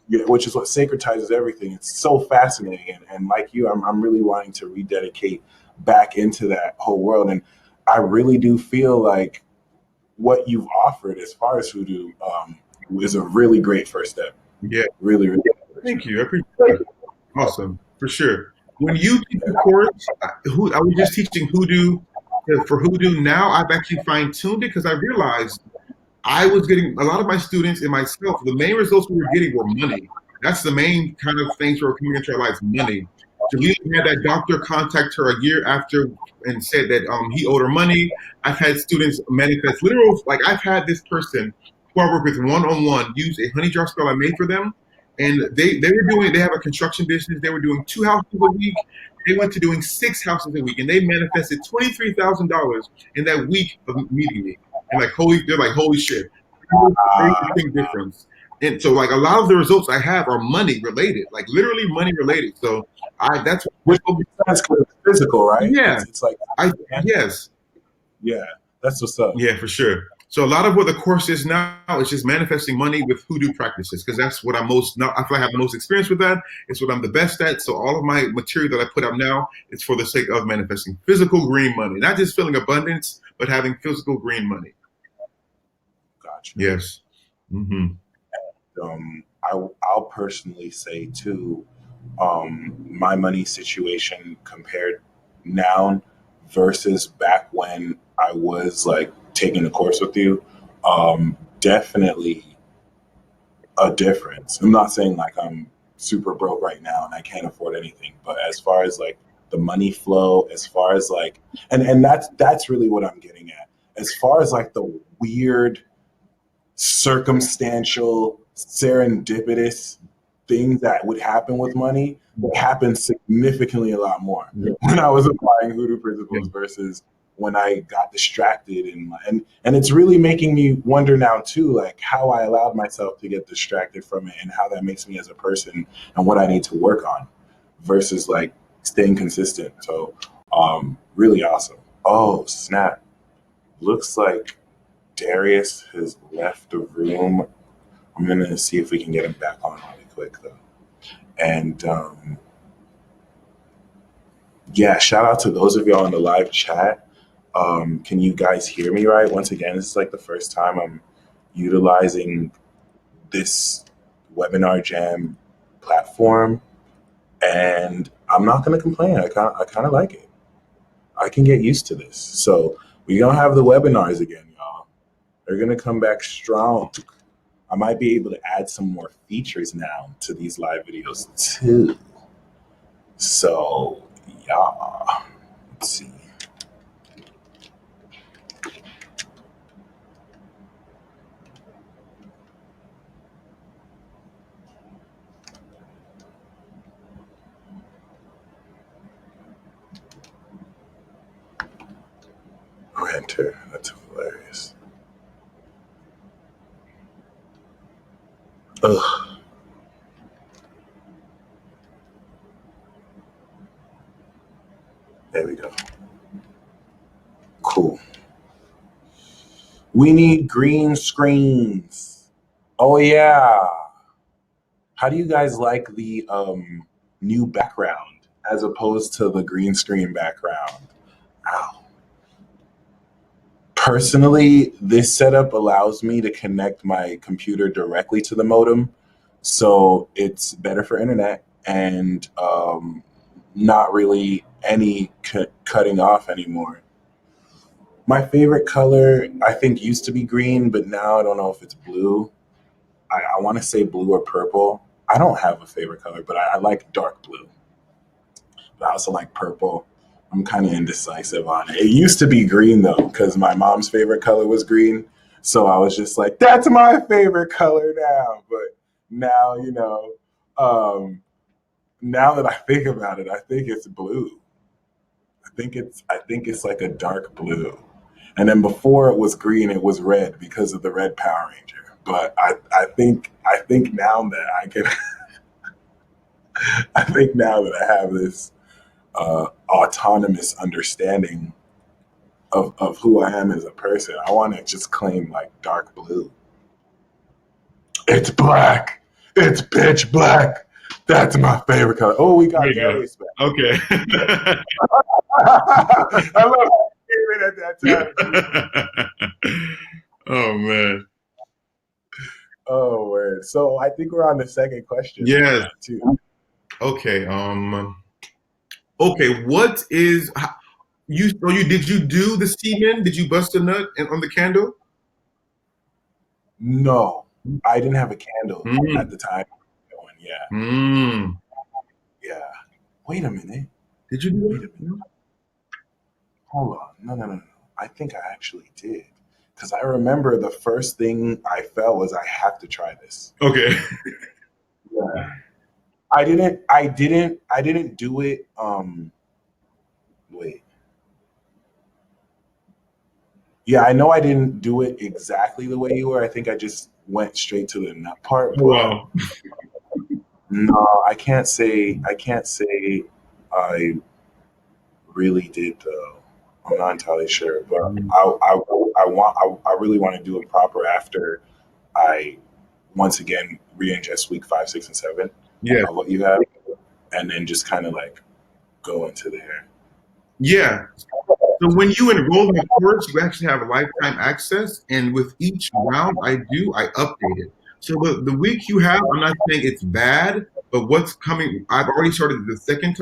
A: Yeah, which is what sacretizes everything. It's so fascinating, and like you, I'm really wanting to rededicate back into that whole world. And I really do feel like what you've offered as far as hoodoo is a really great first step.
B: Yeah.
A: Really, really great first
B: Thank
A: step.
B: you. I appreciate that. Awesome. For sure. When you teach the course, I was just teaching Hoodoo. For Hoodoo now, I've actually fine tuned it, because I realized I was getting a lot of my students and myself, the main results we were getting were money. That's the main kind of things that were coming into our lives, money. Jaleel had that doctor contact her a year after and said that he owed her money. I've had students manifest literal, like I've had this person who I work with one on one use a honey jar spell I made for them. And they have a construction business. They were doing 2 houses a week. They went to doing 6 houses a week, and they manifested $23,000 in that week of meeting me. And like, they're like, holy shit,
A: Uh,
B: big difference. And so, like, a lot of the results I have are money related, like literally money related. So that's
A: which makes sense because it's physical, right?
B: yeah,
A: It's like,
B: I yes,
A: yeah, that's what's up.
B: yeah, for sure. So a lot of what the course is now is just manifesting money with hoodoo practices, because that's what I'm most now. I feel I have the most experience with that. It's what I'm the best at. So all of my material that I put out now is for the sake of manifesting physical green money, not just feeling abundance, but having physical green money.
A: Gotcha.
B: Yes. Mm-hmm.
A: I'll personally say too, my money situation compared now versus back when I was like taking the course with you, definitely a difference. I'm not saying like I'm super broke right now and I can't afford anything, but as far as like the money flow, as far as like, and that's really what I'm getting at. As far as like the weird, circumstantial, serendipitous things that would happen with money, they happen significantly a lot more when I was applying Hoodoo principles versus when I got distracted, and it's really making me wonder now too, like how I allowed myself to get distracted from it and how that makes me as a person and what I need to work on versus like staying consistent. So really awesome. Oh snap. Looks like Darius has left the room. I'm gonna see if we can get him back on really quick though. And yeah, shout out to those of y'all in the live chat. Can you guys hear me right? Once again, this is like the first time I'm utilizing this webinar jam platform, and I'm not gonna complain. I kind of like it. I can get used to this. So we're gonna have the webinars again, y'all. They're gonna come back strong. I might be able to add some more features now to these live videos too. So yeah, let's see. Enter. That's hilarious. Ugh. There we go. Cool. We need green screens. Oh yeah. How do you guys like the new background as opposed to the green screen background? Ow. Personally, this setup allows me to connect my computer directly to the modem, so it's better for internet and not really any cutting off anymore. My favorite color, I think, used to be green, but now I don't know if it's blue. I want to say blue or purple. I don't have a favorite color, but I like dark blue. But I also like purple. I'm kind of indecisive on it. It used to be green though, because my mom's favorite color was green. So I was just like, that's my favorite color now. But now, now that I think about it, I think it's blue. I think it's like a dark blue. And then before it was green, it was red because of the red Power Ranger. But I think now that I can I think now that I have this autonomous understanding of who I am as a person, I want to just claim like dark blue. It's black. It's pitch black. That's my favorite color. Oh, we got Darius back.
B: Okay.
A: I love it at that
B: time. Oh man.
A: Oh word. So I think we're on the second question.
B: Yes.
A: Too.
B: Okay. Okay. What is you? So did you do the semen? Did you bust a nut on the candle?
A: No, I didn't have a candle at the time. Yeah. Yeah. Wait a minute.
B: Did you do
A: Wait a minute. Hold on. No. I think I actually did. Because I remember the first thing I felt was I have to try this.
B: Okay.
A: Yeah. I didn't do it. Wait. Yeah, I know I didn't do it exactly the way you were. I think I just went straight to the nut part. But
B: wow.
A: No, I can't say I really did though. I'm not entirely sure, but I really want to do it proper after I once again re-ingest week 5, 6, and 7 of what you have, and then just kind of like go into there.
B: Yeah. So when you enroll in the course, you actually have lifetime access, and with each round I update it. So the week you have, I'm not saying it's bad, but what's coming, I've already started the second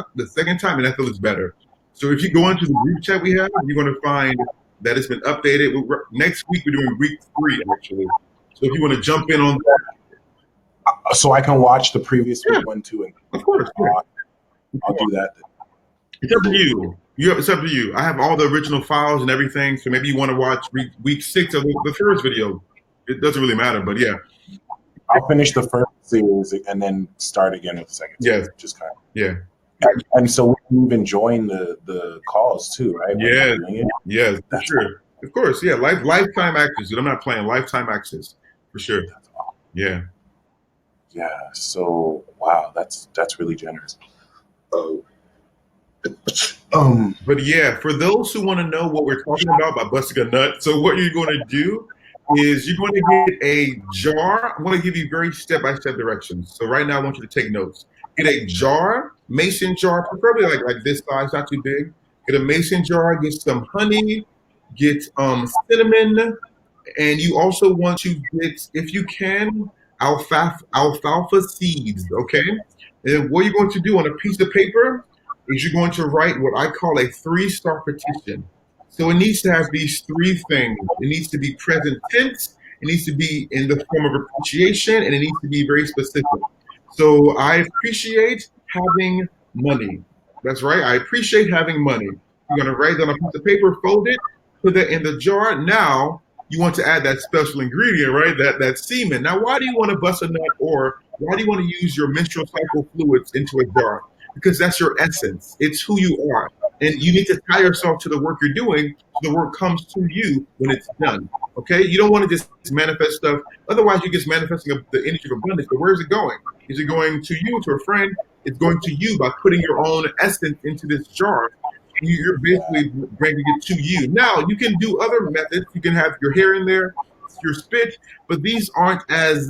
B: time, and I feel it's better. So if you go into the group chat we have, you're going to find that it's been updated. Next week we're doing week 3 actually. So if you want to jump in on that,
A: so I can watch the previous week 1, 2, and
B: of course,
A: I'll do that.
B: It's up to you. It's up to you. I have all the original files and everything, so maybe you want to watch week 6 of the first video. It doesn't really matter, but yeah.
A: I'll finish the first series and then start again with the second series.
B: Yes.
A: Just kind of.
B: Yeah.
A: And so we can even join the calls too, right?
B: Yes. Yes, for sure. Of course, yeah. Lifetime access. I'm not playing lifetime access for sure. Yeah.
A: Yeah. So wow, that's really generous.
B: But yeah, for those who want to know what we're talking about by busting a nut, so what you're going to do is you're going to get a jar. I'm going to give you very step-by-step directions. So right now, I want you to take notes. Get a jar, mason jar, preferably like this size, not too big. Get a mason jar. Get some honey. Get cinnamon, and you also want to get, if you can, alfalfa seeds. Okay, and what you're going to do on a piece of paper is you're going to write what I call a 3-star petition. So it needs to have these 3 things. It needs to be present tense, it needs to be in the form of appreciation, and it needs to be very specific. So I appreciate having money. That's right. I appreciate having money. You're going to write that on a piece of paper, fold it, put that in the jar. Now you want to add that special ingredient, right? That semen. Now, why do you want to bust a nut, or why do you want to use your menstrual cycle fluids into a jar? Because that's your essence. It's who you are. And you need to tie yourself to the work you're doing so the work comes to you when it's done. Okay? You don't want to just manifest stuff. Otherwise, you're just manifesting the energy of abundance. But where is it going? Is it going to you, to a friend? It's going to you by putting your own essence into this jar. You're basically bringing it to you. Now, you can do other methods. You can have your hair in there, your spit, but these aren't as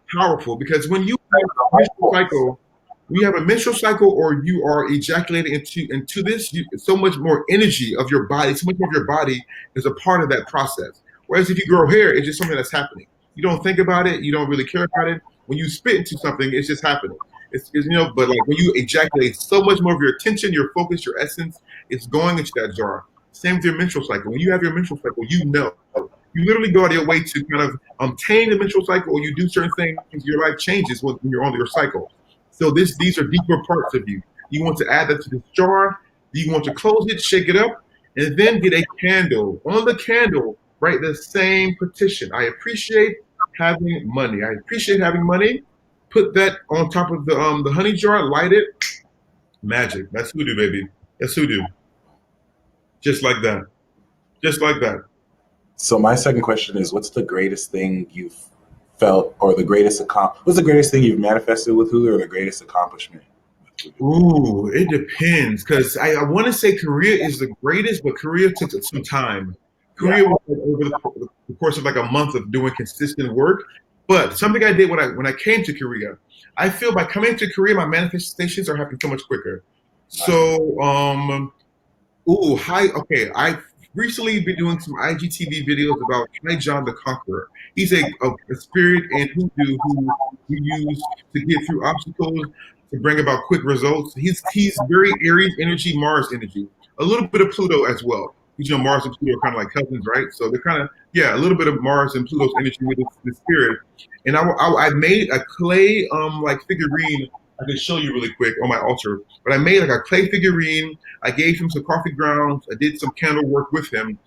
B: powerful because when you have a menstrual cycle, we have a menstrual cycle, or you are ejaculating into this, so much more energy of your body, so much more of your body is a part of that process. Whereas if you grow hair, it's just something that's happening. You don't think about it. You don't really care about it. When you spit into something, it's just happening. But like when you ejaculate, so much more of your attention, your focus, your essence is going into that jar. Same with your menstrual cycle. When you have your menstrual cycle, you know. You literally go out of your way to kind of tame the menstrual cycle, or you do certain things, your life changes when you're on your cycle. So these are deeper parts of you. You want to add that to this jar. You want to close it, shake it up, and then get a candle. On the candle, write the same petition. I appreciate having money. I appreciate having money. Put that on top of the honey jar, light it. Magic. That's hoodoo, baby. That's hoodoo. Just like that. Just like that.
A: So my second question is, what's the greatest thing you've felt, or what's the greatest thing you've manifested with Hoodoo, or the greatest accomplishment with Hoodoo?
B: Ooh, it depends, because I want to say Korea is the greatest, but Korea took some time. Korea was like over the course of like a month of doing consistent work. But something I did when I came to Korea, I feel by coming to Korea, my manifestations are happening so much quicker. So, okay. I've recently been doing some IGTV videos about Kai John the Conqueror. He's a spirit in Hoodoo who we use to get through obstacles, to bring about quick results. He's very Aries energy, Mars energy, a little bit of Pluto as well. Mars and Pluto are kind of like cousins, right? So they're kind of, a little bit of Mars and Pluto's energy with the spirit. And I made a clay like figurine. I can show you really quick on my altar. But I made like a clay figurine. I gave him some coffee grounds. I did some candle work with him.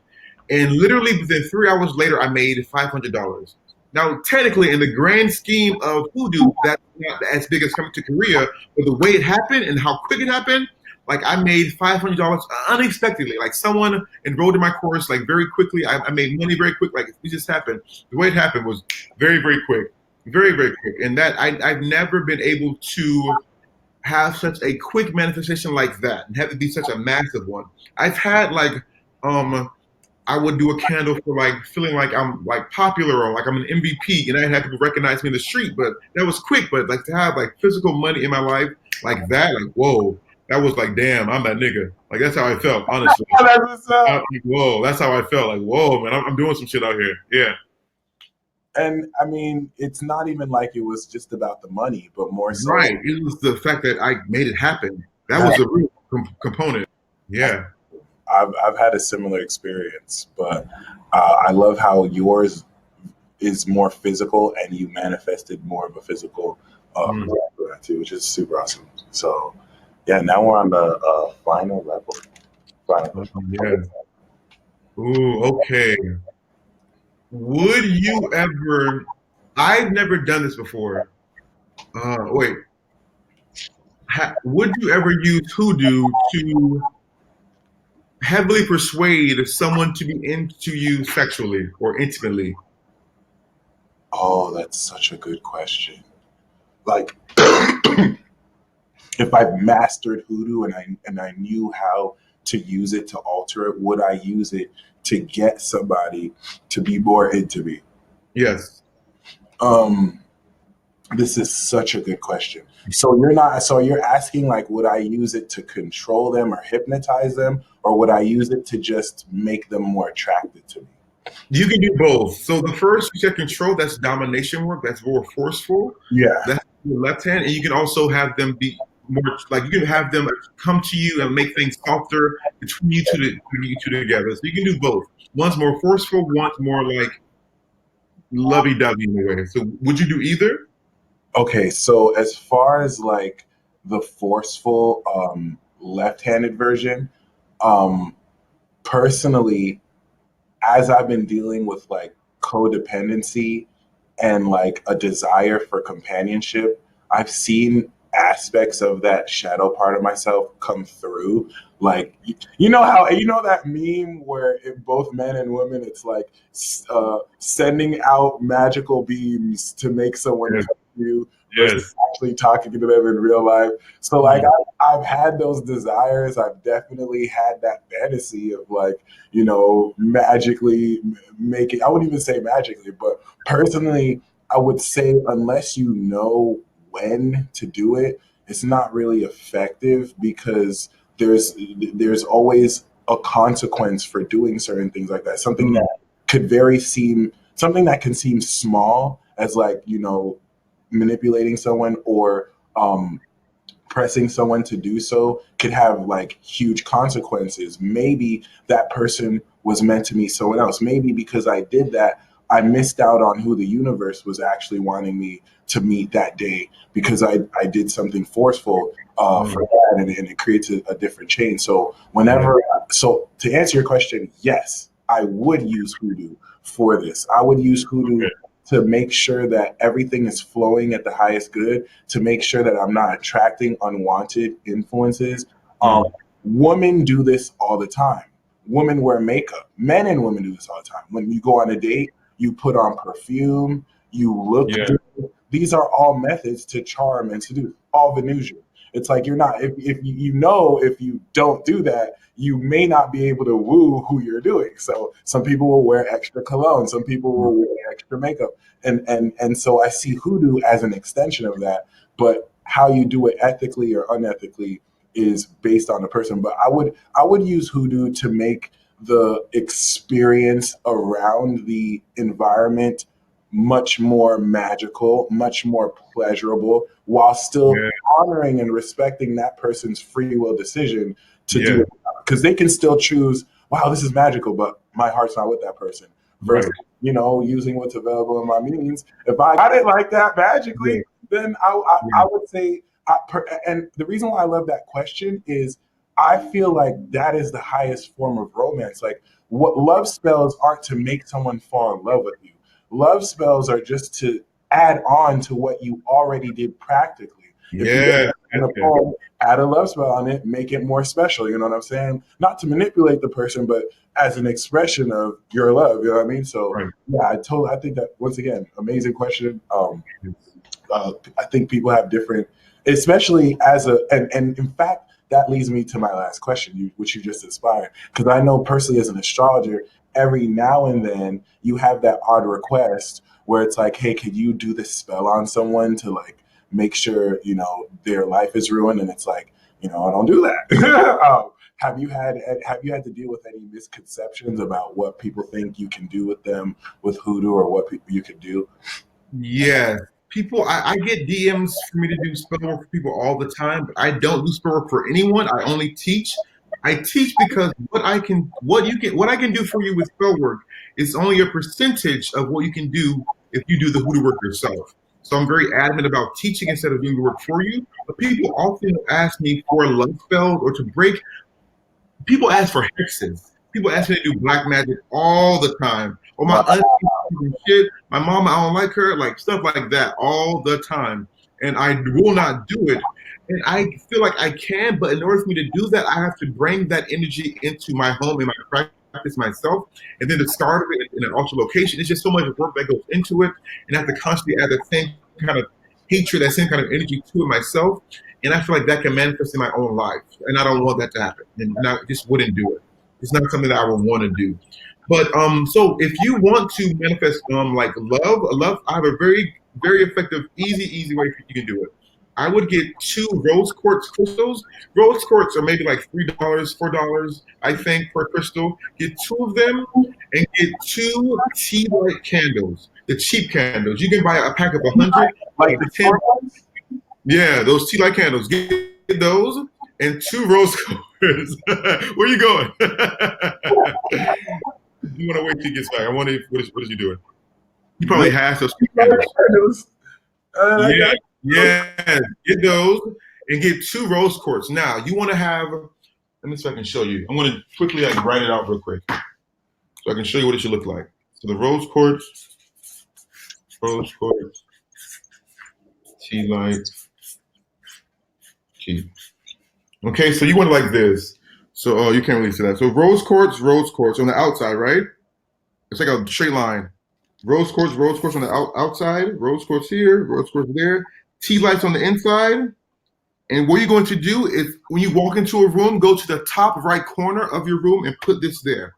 B: And literally within 3 hours later, I made $500. Now, technically, in the grand scheme of Hoodoo, that's not as big as coming to Korea. But the way it happened and how quick it happened, like I made $500 unexpectedly. Like someone enrolled in my course like very quickly. I made money very quick. Like it just happened. The way it happened was very, very quick. Very, very quick. And that I've never been able to have such a quick manifestation like that and have it be such a massive one. I've had like I would do a candle for like feeling like I'm like popular or like I'm an MVP and I had people recognize me in the street, but that was quick. But like to have like physical money in my life like that, like whoa, that was like damn, I'm that nigga. Like that's how I felt, honestly. Whoa, that's how I felt. Like whoa, man, I'm doing some shit out here. Yeah.
A: And I mean, it's not even like it was just about the money, but more so.
B: Right. It was the fact that I made it happen. That was a real component. Yeah.
A: I've had a similar experience, but I love how yours is more physical and you manifested more of a physical too, which is super awesome. So Yeah, now we're on the final level. Final
B: Oh,
A: question. Okay.
B: yes. Ooh, okay. Would you ever? I've never done this before. Wait. Would you ever use hoodoo to heavily persuade someone to be into you sexually or intimately?
A: Oh, that's such a good question. Like, if I mastered hoodoo and I knew how to use it to alter it, would I use it to get somebody to be more into me?
B: Yes.
A: Um, this is such a good question. So you're asking like, would I use it to control them or hypnotize them, or would I use it to just make them more attracted to me?
B: You can do both. So the first you said control, that's domination work, that's more forceful.
A: Yeah.
B: That's your left hand. And you can also have them be more like you can have them come to you and make things softer between you two to bring you two together. So you can do both. One's more forceful, one's more like lovey-dovey in a way. So would you do either?
A: Okay, so as far as like the forceful left-handed version, um personally, as I've been dealing with like codependency and like a desire for companionship, I've seen aspects of that shadow part of myself come through. Like, you know how, you know that meme where in both men and women, it's like sending out magical beams to make someone
B: Yes.
A: come to you versus
B: Yes.
A: actually talking to them in real life. So, like,
B: Mm.
A: I've had those desires. I've definitely had that fantasy of like, magically make it. I wouldn't even say magically, but personally, I would say unless you know when to do it, it's not really effective because there's always a consequence for doing certain things like that.
B: Mm.
A: Something that can seem small as like, manipulating someone or pressing someone to do so could have like huge consequences. Maybe that person was meant to meet someone else. Maybe because I did that, I missed out on who the universe was actually wanting me to meet that day because I did something forceful for
B: Mm.
A: that, and it creates a different chain.
B: Yeah.
A: So to answer your question, yes, I would use Hoodoo for this. I would use Hoodoo
B: Okay.
A: to make sure that everything is flowing at the highest good, to make sure that I'm not attracting unwanted influences. Um,
B: Mm.
A: Women do this all the time. Women wear makeup. Men and women do this all the time. When you go on a date, you put on perfume, you look
B: Yeah.
A: good. These are all methods to charm and seduce, all Venusian. It's like you're not, if if you don't do that, you may not be able to woo who you're doing. So some people will wear extra cologne, some people
B: Mm.
A: will wear extra makeup. And so I see hoodoo as an extension of that. But how you do it ethically or unethically is based on the person. But I would use hoodoo to make the experience around the environment much more magical, much more pleasurable, while still
B: Yeah.
A: honoring and respecting that person's free will decision to do
B: Yeah.
A: it. Because they can still choose, wow, this is magical, but my heart's not with that person. Versus,
B: Right.
A: using what's available in my means. If I got it like that
B: Yeah.
A: magically, then I
B: Yeah.
A: would say, and the reason why I love that question is I feel like that is the highest form of romance. Like, what love spells aren't to make someone fall in love with you. Love spells are just to add on to what you already did practically. If you
B: Yes.
A: in
B: Yes.
A: a
B: Yes.
A: poem, add a love spell on it, make it more special. You know what I'm saying? Not to manipulate the person, but as an expression of your love. You know what I mean? So
B: Right.
A: yeah, I think that once again, amazing question.
B: Yes.
A: I think people have different, especially as and in fact, that leads me to my last question, which you just inspired. Because I know personally as an astrologer, every now and then you have that odd request where it's like, hey, could you do this spell on someone to like make sure, their life is ruined? And it's like, I don't do that. Have you had to deal with any misconceptions about what people think you can do with them with hoodoo or what you could do?
B: Yes. I get DMs for me to do spell work for people all the time, but I don't do spell work for anyone. I only teach. I teach because what I can do for you with spell work is only a percentage of what you can do if you do the hoodoo work yourself. So I'm very adamant about teaching instead of doing the work for you. But people often ask me for love spells or to break. People ask for hexes. People ask me to do black magic all the time. Or my
A: Wow.
B: auntie shit. My mama, I don't like her. Like stuff like that all the time. And I will not do it. And I feel like I can, but in order for me to do that, I have to bring that energy into my home and my practice myself. And then the start of it in an altered location, it's just so much work that goes into it. And I have to constantly add that same kind of hatred, that same kind of energy to it myself. And I feel like that can manifest in my own life. And I don't want that to happen. And I just wouldn't do it. It's not something that I would want to do. But so if you want to manifest like love, I have a very, very effective, easy way you can do it. I would get 2 rose quartz crystals. Rose quartz are maybe like $3, $4, I think, per crystal. Get 2 of them and get 2 tea light candles. The cheap candles. You can buy a pack of 100,
A: Like
B: for
A: the
B: 10.
A: ones?
B: Yeah, those tea light candles. Get those and 2 rose quartz. Where you going? You want to wait till he gets back. I wonder what is he doing? He probably has those candles. Yeah, yeah. Get those and get 2 rose quartz. Now you want to have. Let me see if I can show you. I'm going to quickly like write it out real quick, so I can show you what it should look like. So the rose quartz, tea light, tea. Okay, so you want it like this. So you can't really see that. So rose quartz on the outside, right? It's like a straight line. Rose quartz on the outside. Rose quartz here, rose quartz there. Tea lights on the inside. And what you're going to do is when you walk into a room, go to the top right corner of your room and put this there.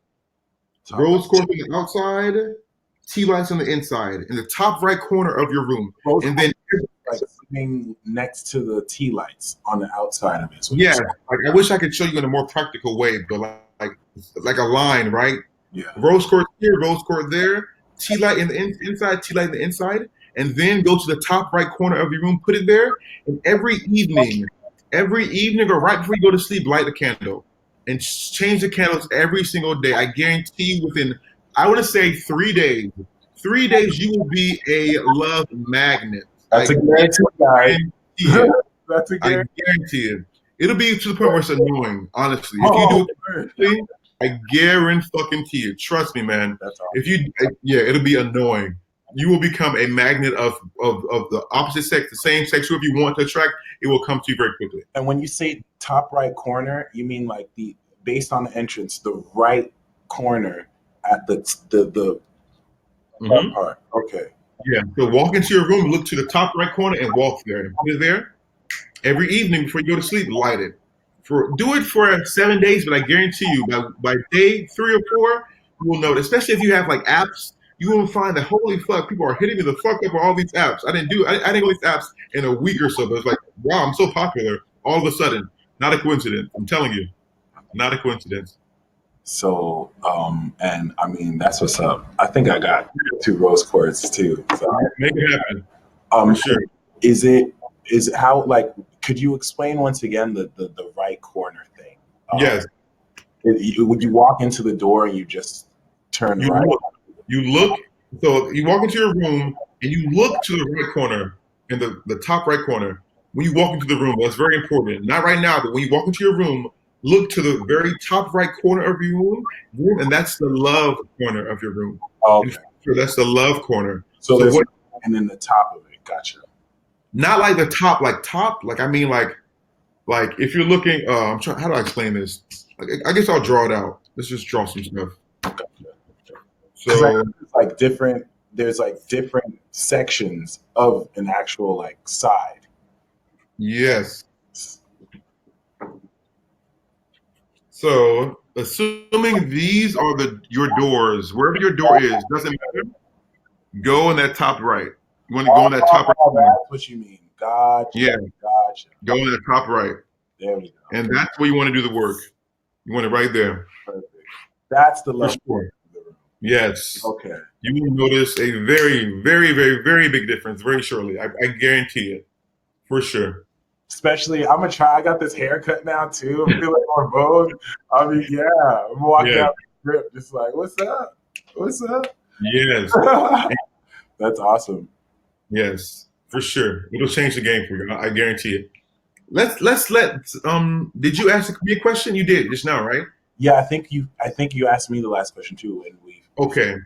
B: Rose quartz on the outside, tea lights on the inside, in the top right corner of your room.
A: Rose
B: and then
A: like sitting next to the tea lights on the outside of it.
B: Yeah, like I wish I could show you in a more practical way, but like a line, right?
A: Yeah.
B: Rose quartz here, rose quartz there, tea light in the inside, tea light in the inside, and then go to the top right corner of your room, put it there, and every evening or right before you go to sleep, light a candle and change the candles every single day. I guarantee you within, I want to say 3 days, you will be a love magnet.
A: That's a guarantee, guys. That's a
B: I guarantee it. It'll be to the point where it's annoying, honestly. If you do it correctly, I guarantee it. Trust me, man.
A: That's awesome.
B: If you, it'll be annoying. You will become a magnet of the opposite sex, the same sex. Whoever you want to attract, it will come to you very quickly.
A: And when you say top right corner, you mean like based on the entrance, the right corner at the part. Okay.
B: Yeah. So walk into your room, look to the top right corner, and walk there. And put it there. Every evening before you go to sleep, light it. Do it for 7 days, but I guarantee you by day 3 or 4, you will know it. Especially if you have like apps, you will find that holy fuck, people are hitting me the fuck up on all these apps. I didn't go these apps in a week or so, but it's like, wow, I'm so popular all of a sudden. Not a coincidence. I'm telling you, not a coincidence.
A: So, and I mean that's what's up. I think I got 2 rose quartz too. So.
B: Make it happen.
A: For
B: sure.
A: Is it how, like, could you explain once again the right corner thing?
B: Yes.
A: Would you walk into the door and you just turn right?
B: You look, so you walk into your room and you look to the right corner, in the top right corner. When you walk into the room, that's very important. Not right now, but when you walk into your room, look to the very top right corner of your room, and that's the love corner of your room.
A: Okay.
B: So that's the love corner.
A: So and then the top of it. Gotcha.
B: Not like the top, like I mean like if you're looking, I'm trying. How do I explain this? I guess I'll draw it out. Let's just draw some stuff.
A: Gotcha.
B: So
A: there's different sections of an actual like side.
B: Yes. So assuming these are your doors, wherever your door is, doesn't matter. Go in that top right. You want to go in that top right.
A: That's what you mean. Gotcha.
B: Yeah.
A: Gotcha.
B: Go in the top right.
A: There we go.
B: And that's where you want to do the work. You want it right there.
A: Perfect. That's the love.
B: Sure. Yes.
A: Okay.
B: You will notice a very, very, very, very big difference very shortly. I guarantee it. For sure.
A: Especially, I'm gonna try. I got this haircut now too. I'm feeling more bold. I mean, yeah. I'm walking out the grip, just like, what's up? What's up?
B: Yes.
A: That's awesome.
B: Yes. For sure. It'll change the game for you. I guarantee it. Let's let did you ask me a question? You did just now, right?
A: Yeah, I think you asked me the last question too, and we've
B: Okay.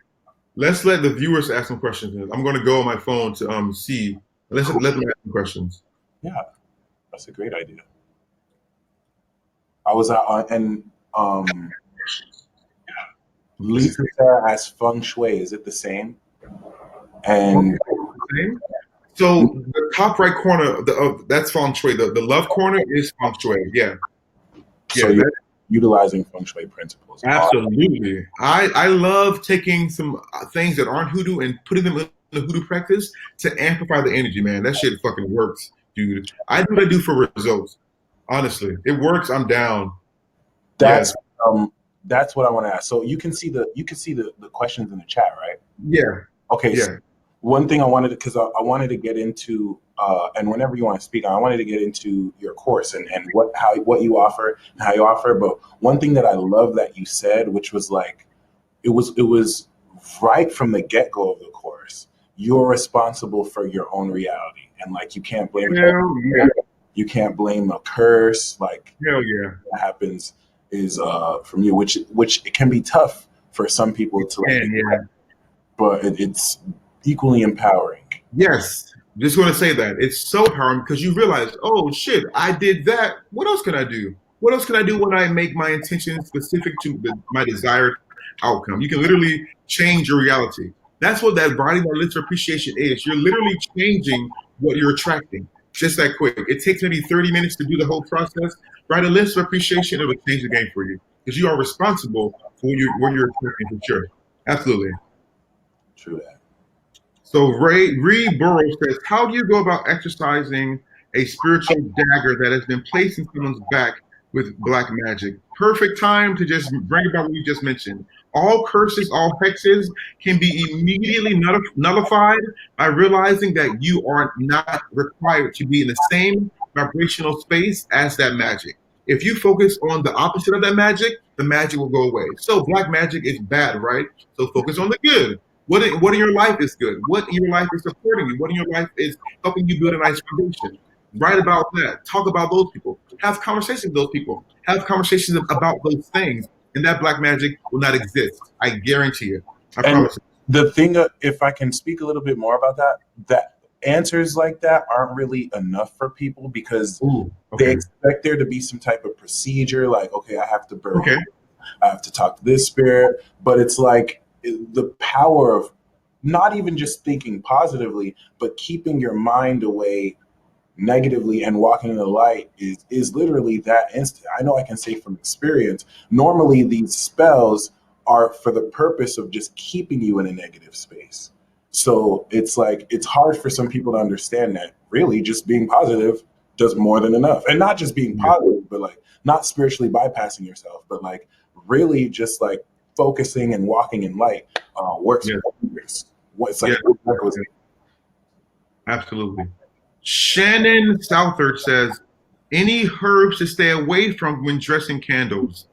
B: Let's let the viewers ask some questions. I'm gonna go on my phone to see. Let's
A: cool.
B: let them ask some questions.
A: Yeah, that's a great idea. I was out and Lisa Sarah asked feng shui. Is it the same? And
B: Okay. So the top right corner, that's feng shui. The left corner is feng shui. Yeah,
A: so
B: yeah,
A: you're
B: that
A: utilizing feng shui principles.
B: absolutely. I love taking some things that aren't hoodoo and putting them in the hoodoo practice to amplify the energy, man. That shit fucking works, dude. I do what I do for results. Honestly, it works. I'm down.
A: That's
B: Yes.
A: um that's what I want to ask. So you can see the questions in the chat, right?
B: Yeah.
A: Okay, so
B: Yeah.
A: one thing I wanted to, because I wanted to get into, and whenever you want to speak, I wanted to get into your course and what you offer and how you offer. But one thing that I love that you said, which was like, it was right from the get go of the course. You're responsible for your own reality, and like
B: Hell yeah.
A: you can't blame a curse. Like
B: Hell yeah.
A: what happens is from you, which it can be tough for some people to like,
B: And yeah.
A: but it's equally empowering.
B: Yes, just want to say that it's so empowering because you realize, oh shit, I did that. What else can I do? What else can I do when I make my intention specific to my desired outcome? You can literally change your reality. That's what that writing that list of appreciation is. You're literally changing what you're attracting. Just that quick. It takes maybe 30 minutes to do the whole process. Write a list of appreciation, it'll change the game for you. Because you are responsible for what you're attracting for sure. Absolutely.
A: True that.
B: So Ray Ree Burrow says, "How do you go about exercising a spiritual dagger that has been placed in someone's back with black magic? Perfect time to just bring about what you just mentioned. All curses, all hexes can be immediately nullified by realizing that you are not required to be in the same vibrational space as that magic. If you focus on the opposite of that magic, the magic will go away. So black magic is bad, right? So focus on the good. What in your life is good? What in your life is supporting you? What in your life is helping you build a nice foundation? Write about that. Talk about those people. Have conversations with those people. Have conversations about those things. And that black magic will not exist. I guarantee you. I
A: And
B: promise
A: the thing, if I can speak a little bit more about that, that answers like that aren't really enough for people because
B: you. Ooh,
A: they
B: okay.
A: expect there to be some type of procedure, like, okay, I have to burn,
B: Okay.
A: I have to talk to this spirit, but it's like the power of not even just thinking positively, but keeping your mind away negatively and walking in the light is literally that instant. I know I can say from experience, normally these spells are for the purpose of just keeping you in a negative space. So it's like it's hard for some people to understand that really just being positive does more than enough. And not just being
B: Yeah.
A: positive, but like not spiritually bypassing yourself, but like really just like focusing and walking in light works
B: Yeah.
A: wonders. It's like
B: Yeah. Absolutely. Shannon Southard says, any herbs to stay away from when dressing candles?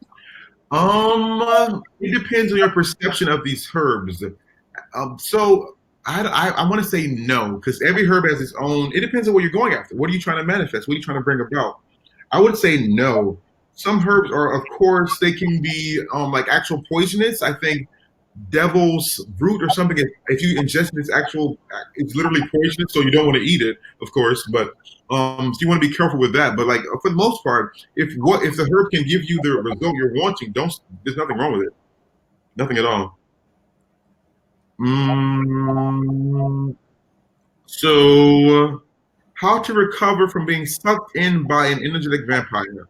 B: It depends on your perception of these herbs. So I want to say no because every herb has its own. It depends on what you're going after. What are you trying to manifest? What are you trying to bring about? I would say no. Some herbs are, of course, they can be like actual poisonous. I think devil's root or something. If you ingest this actual, it's literally poisonous, so you don't want to eat it, of course. But so you want to be careful with that. But like for the most part, if the herb can give you the result you're wanting, don't. There's nothing wrong with it. Nothing at all. Mm, so, how to recover from being sucked in by an energetic vampire?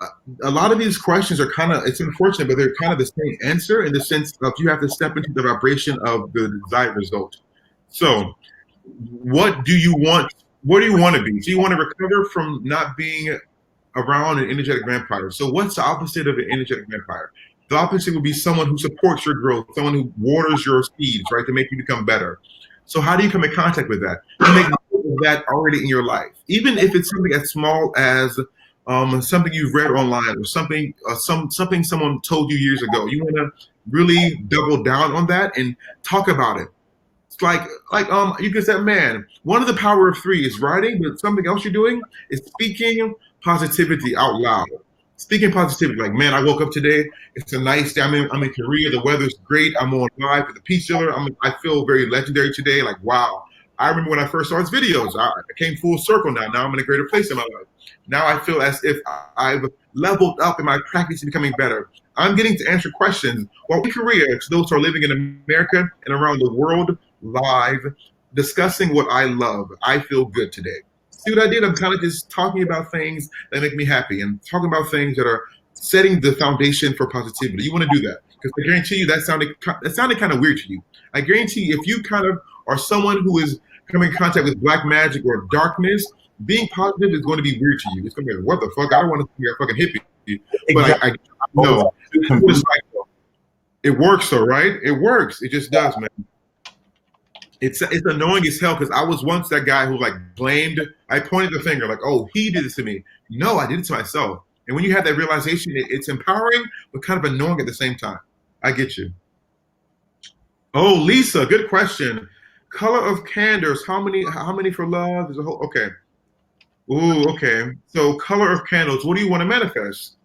B: A a lot of these questions are kind of, it's unfortunate, but they're kind of the same answer in the sense of you have to step into the vibration of the desired result. So, what do you want? What do you want to be? Do you want to recover from not being around an energetic vampire? So, what's the opposite of an energetic vampire? The opposite would be someone who supports your growth, someone who waters your seeds, right, to make you become better. So, how do you come in contact with that? You make that already in your life, even if it's something as small as something you've read online or something someone told you years ago. You want to really double down on that and talk about it. like you can say, man, one of the power of three is writing, but something else you're doing is speaking positivity out loud. Speaking positivity, like, man, I woke up today. It's a nice day. I'm in Korea. The weather's great. I'm on live with the peace dealer. I feel very legendary today. Like, wow. I remember when I first saw his videos. I came full circle now. Now I'm in a greater place in my life. Now I feel as if I've leveled up in my practice and becoming better. I'm getting to answer questions. While in Korea, to those who are living in America and around the world, live, discussing what I love. I feel good today. See what I did? I'm kind of just talking about things that make me happy and talking about things that are setting the foundation for positivity. You want to do that because I guarantee you that sounded kind of weird to you. I guarantee you, if you kind of are someone who is coming in contact with black magic or darkness, being positive is going to be weird to you. It's going to be like, what the fuck? I don't want to be a fucking hippie. But
A: Exactly.
B: I know. It works though, right? It works. It just does, man. It's annoying as hell because I was once that guy who like blamed. I pointed the finger like, "Oh, he did this to me." No, I did it to myself. And when you have that realization, it's empowering but kind of annoying at the same time. I get you. Oh, Lisa, good question. Color of candles. How many? How many for love? There's a whole. Okay. Ooh, okay. So color of candles. What do you want to manifest?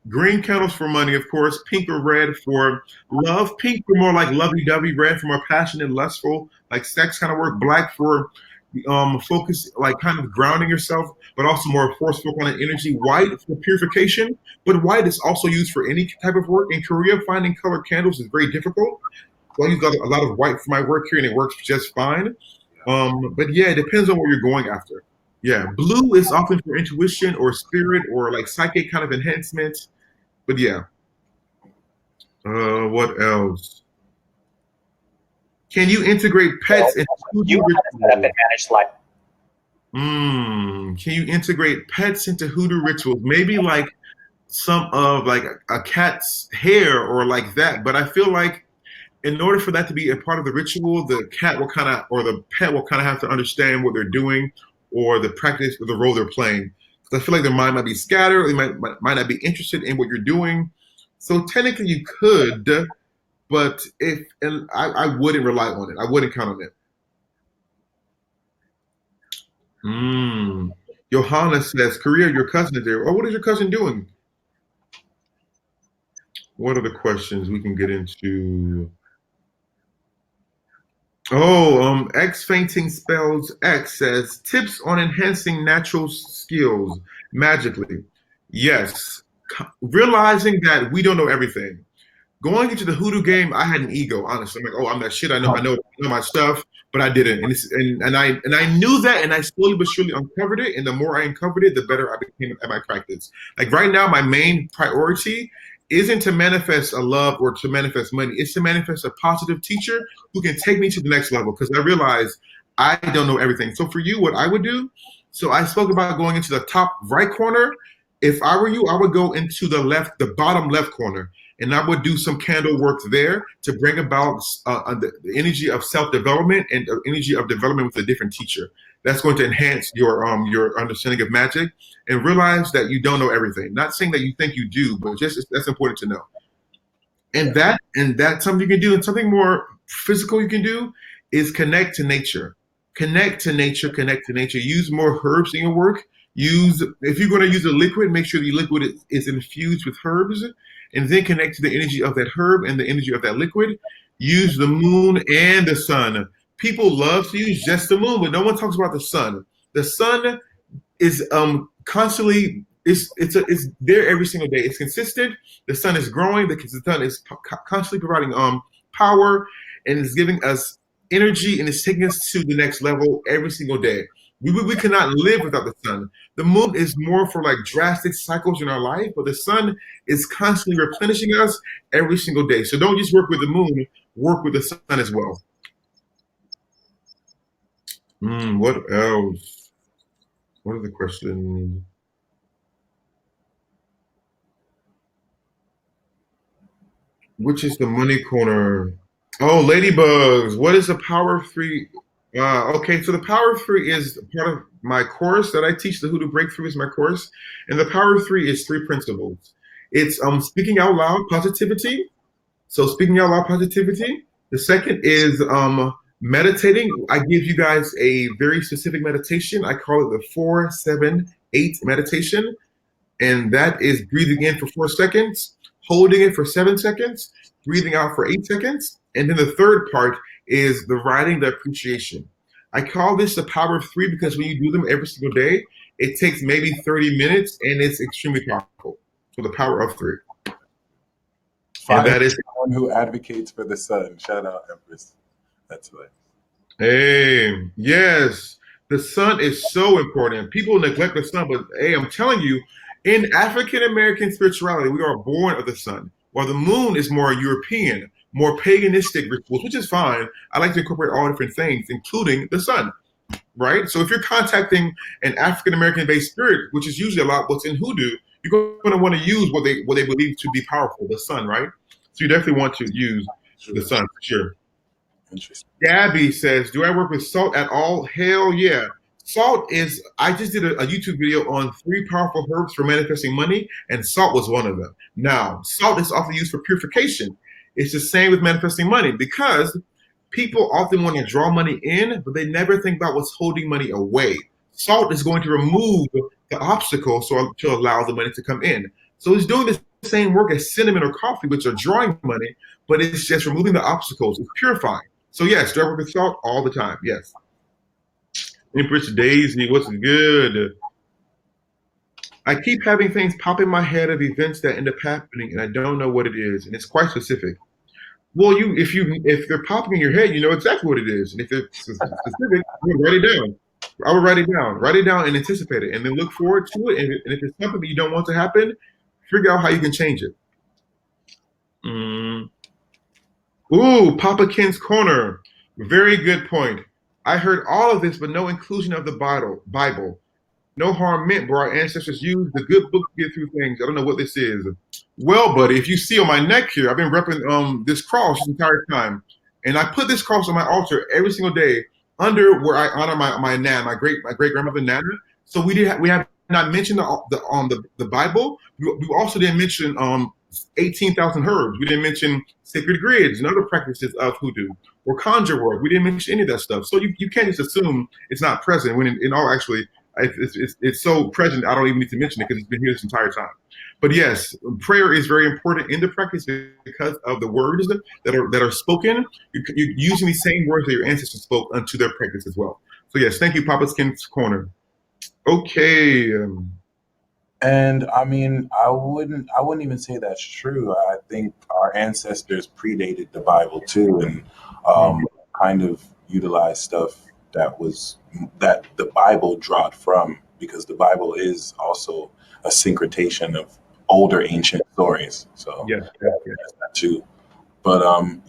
B: Green candles for money, of course. Pink or red for love. Pink for more like lovey-dovey. Red for more passionate, lustful, like sex kind of work. Black for focus, like kind of grounding yourself, but also more forceful kind of energy. White for purification, but white is also used for any type of work. In Korea, finding colored candles is very difficult. So I use a lot of white for my work here, and it works just fine. But yeah, it depends on what you're going after. Yeah, blue is often for intuition or spirit or like psychic kind of enhancement. But yeah, what else? Can you integrate pets into
C: You
B: hoodoo
C: want to set up and
B: rituals?
C: manage life.
B: Can you integrate pets into hoodoo rituals? Maybe like some of like a cat's hair or like that. But I feel like in order for that to be a part of the ritual, the cat will kind of, or the pet will kind of have to understand what they're doing or the practice or the role they're playing. Because I feel like their mind might be scattered, or they might not be interested in what you're doing. So technically you could, but if, and I wouldn't rely on it. I wouldn't count on it. Johanna says, Korea, your cousin is there. Oh, what is your cousin doing? What are the questions we can get into? Oh, X Fainting Spells X says tips on enhancing natural skills magically. Yes, realizing that we don't know everything. Going into the Hoodoo game, I had an ego. Honestly, I'm like, oh, I'm that shit. I know my stuff, but I didn't, and I knew that, and I slowly but surely uncovered it. And the more I uncovered it, the better I became at my practice. Like right now, my main priority isn't to manifest a love or to manifest money. It's to manifest a positive teacher who can take me to the next level. Because I realize I don't know everything. So for you, what I would do. So I spoke about going into the top right corner. If I were you, I would go into the bottom left corner and I would do some candle work there to bring about the energy of self-development and the energy of development with a different teacher. That's going to enhance your understanding of magic and realize that you don't know everything. Not saying that you think you do, but just that's important to know. And that's something you can do. And something more physical you can do is connect to nature. Connect to nature, connect to nature. Use more herbs in your work. If you're going to use a liquid, make sure the liquid is infused with herbs and then connect to the energy of that herb and the energy of that liquid. Use the moon and the sun. People love to use just the moon, but no one talks about the sun. The sun is constantly it's there every single day. It's consistent. The sun is growing. The sun is constantly providing power and is giving us energy and it's taking us to the next level every single day. We cannot live without the sun. The moon is more for like drastic cycles in our life, but the sun is constantly replenishing us every single day. So don't just work with the moon, work with the sun as well. What else? What are the questions? Which is the money corner? Oh, ladybugs. What is the power of three? Okay, so the power of three is part of my course that I teach. The Hoodoo Breakthrough is my course, and the power of three is three principles. It's speaking out loud positivity. So speaking out loud positivity. The second is Meditating, I give you guys a very specific meditation. I call it the 4-7-8 meditation. And that is breathing in for 4 seconds, holding it for 7 seconds, breathing out for 8 seconds. And then the third part is the writing the appreciation. I call this the power of three because when you do them every single day, it takes maybe 30 minutes and it's extremely powerful. So the power of three. And
A: Find
B: that is
A: someone who advocates for the sun. Shout out, Empress. That's right.
B: Hey, yes, the sun is so important. People neglect the sun, but hey, I'm telling you, in African American spirituality, we are born of the sun, while the moon is more European, more paganistic rituals, which is fine. I like to incorporate all different things, including the sun, right? So if you're contacting an African American based spirit, which is usually a lot what's in hoodoo, you're going to want to use what they believe to be powerful, the sun, right? So you definitely want to use the
A: True.
B: sun for sure.
A: Interesting.
B: Gabby says, "Do I work with salt at all? Hell yeah. Salt is, I just did a YouTube video on 3 powerful herbs for manifesting money, and salt was one of them. Now, salt is often used for purification. It's the same with manifesting money because people often want to draw money in, but they never think about what's holding money away. Salt is going to remove the obstacle so to allow the money to come in. So it's doing the same work as cinnamon or coffee, which are drawing money, but it's just removing the obstacles. It's purifying. So yes, do I work with salt all the time? Yes. Empress Daisy, what's good? I keep having things pop in my head of events that end up happening, and I don't know what it is, and it's quite specific. Well, if they're popping in your head, you know exactly what it is, and if it's specific, you write it down. I would write it down, and anticipate it, and then look forward to it. And if it's something that you don't want to happen, figure out how you can change it. Mm. Ooh, Papa Ken's Corner. Very good point. I heard all of this, but no inclusion of the Bible. No harm meant, but our ancestors used the good book to get through things. I don't know what this is. Well, buddy, if you see on my neck here, I've been repping this cross this entire time. And I put this cross on my altar every single day under where I honor my Nan, my great grandmother Nana. So we have not mentioned the Bible. We also didn't mention 18,000 herbs. We didn't mention sacred grids and other practices of hoodoo or conjure work. We didn't mention any of that stuff. So you can't just assume it's not present when in all actually it's so present. I don't even need to mention it because it's been here this entire time. But yes, prayer is very important in the practice because of the words that are spoken. You're using the same words that your ancestors spoke unto their practice as well. So yes, thank you, Papa Skin's Corner. Okay.
A: And I mean, I wouldn't even say that's true. I think our ancestors predated the Bible too, and kind of utilized stuff that the Bible drawed from, because the Bible is also a syncretation of older ancient stories. So
B: Yes, yes, yes.
A: that's that too. But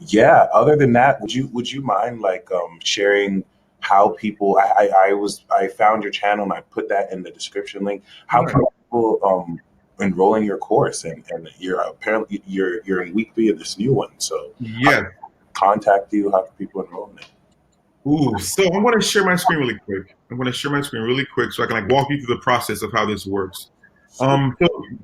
A: yeah. Other than that, would you mind like sharing how people? I found your channel and I put that in the description link. How
B: Right.
A: can people enroll in your course? And you're apparently you're in week 3 of this new one. So how
B: Yes.
A: can contact you? How can people enroll in it?
B: Ooh, so I'm going to share my screen really quick. I'm going to share my screen really quick so I can like walk you through the process of how this works. So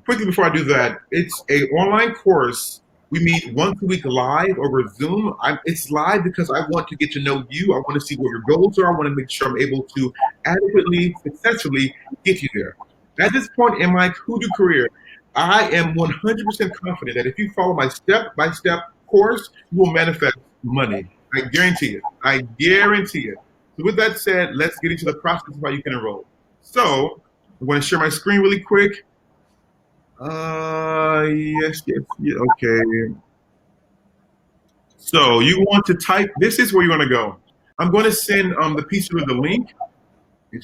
B: quickly before I do that, it's a online course. We meet once a week live over Zoom. It's live because I want to get to know you. I want to see what your goals are. I want to make sure I'm able to adequately, successfully get you there. At this point in my hoodoo career, I am 100% confident that if you follow my step-by-step course, you will manifest money. I guarantee it. I guarantee it. So with that said, let's get into the process of how you can enroll. So I'm going to share my screen really quick. Yes, yes, yeah, okay. So you want to type, this is where you're going to go. I'm going to send the piece with the link. I'm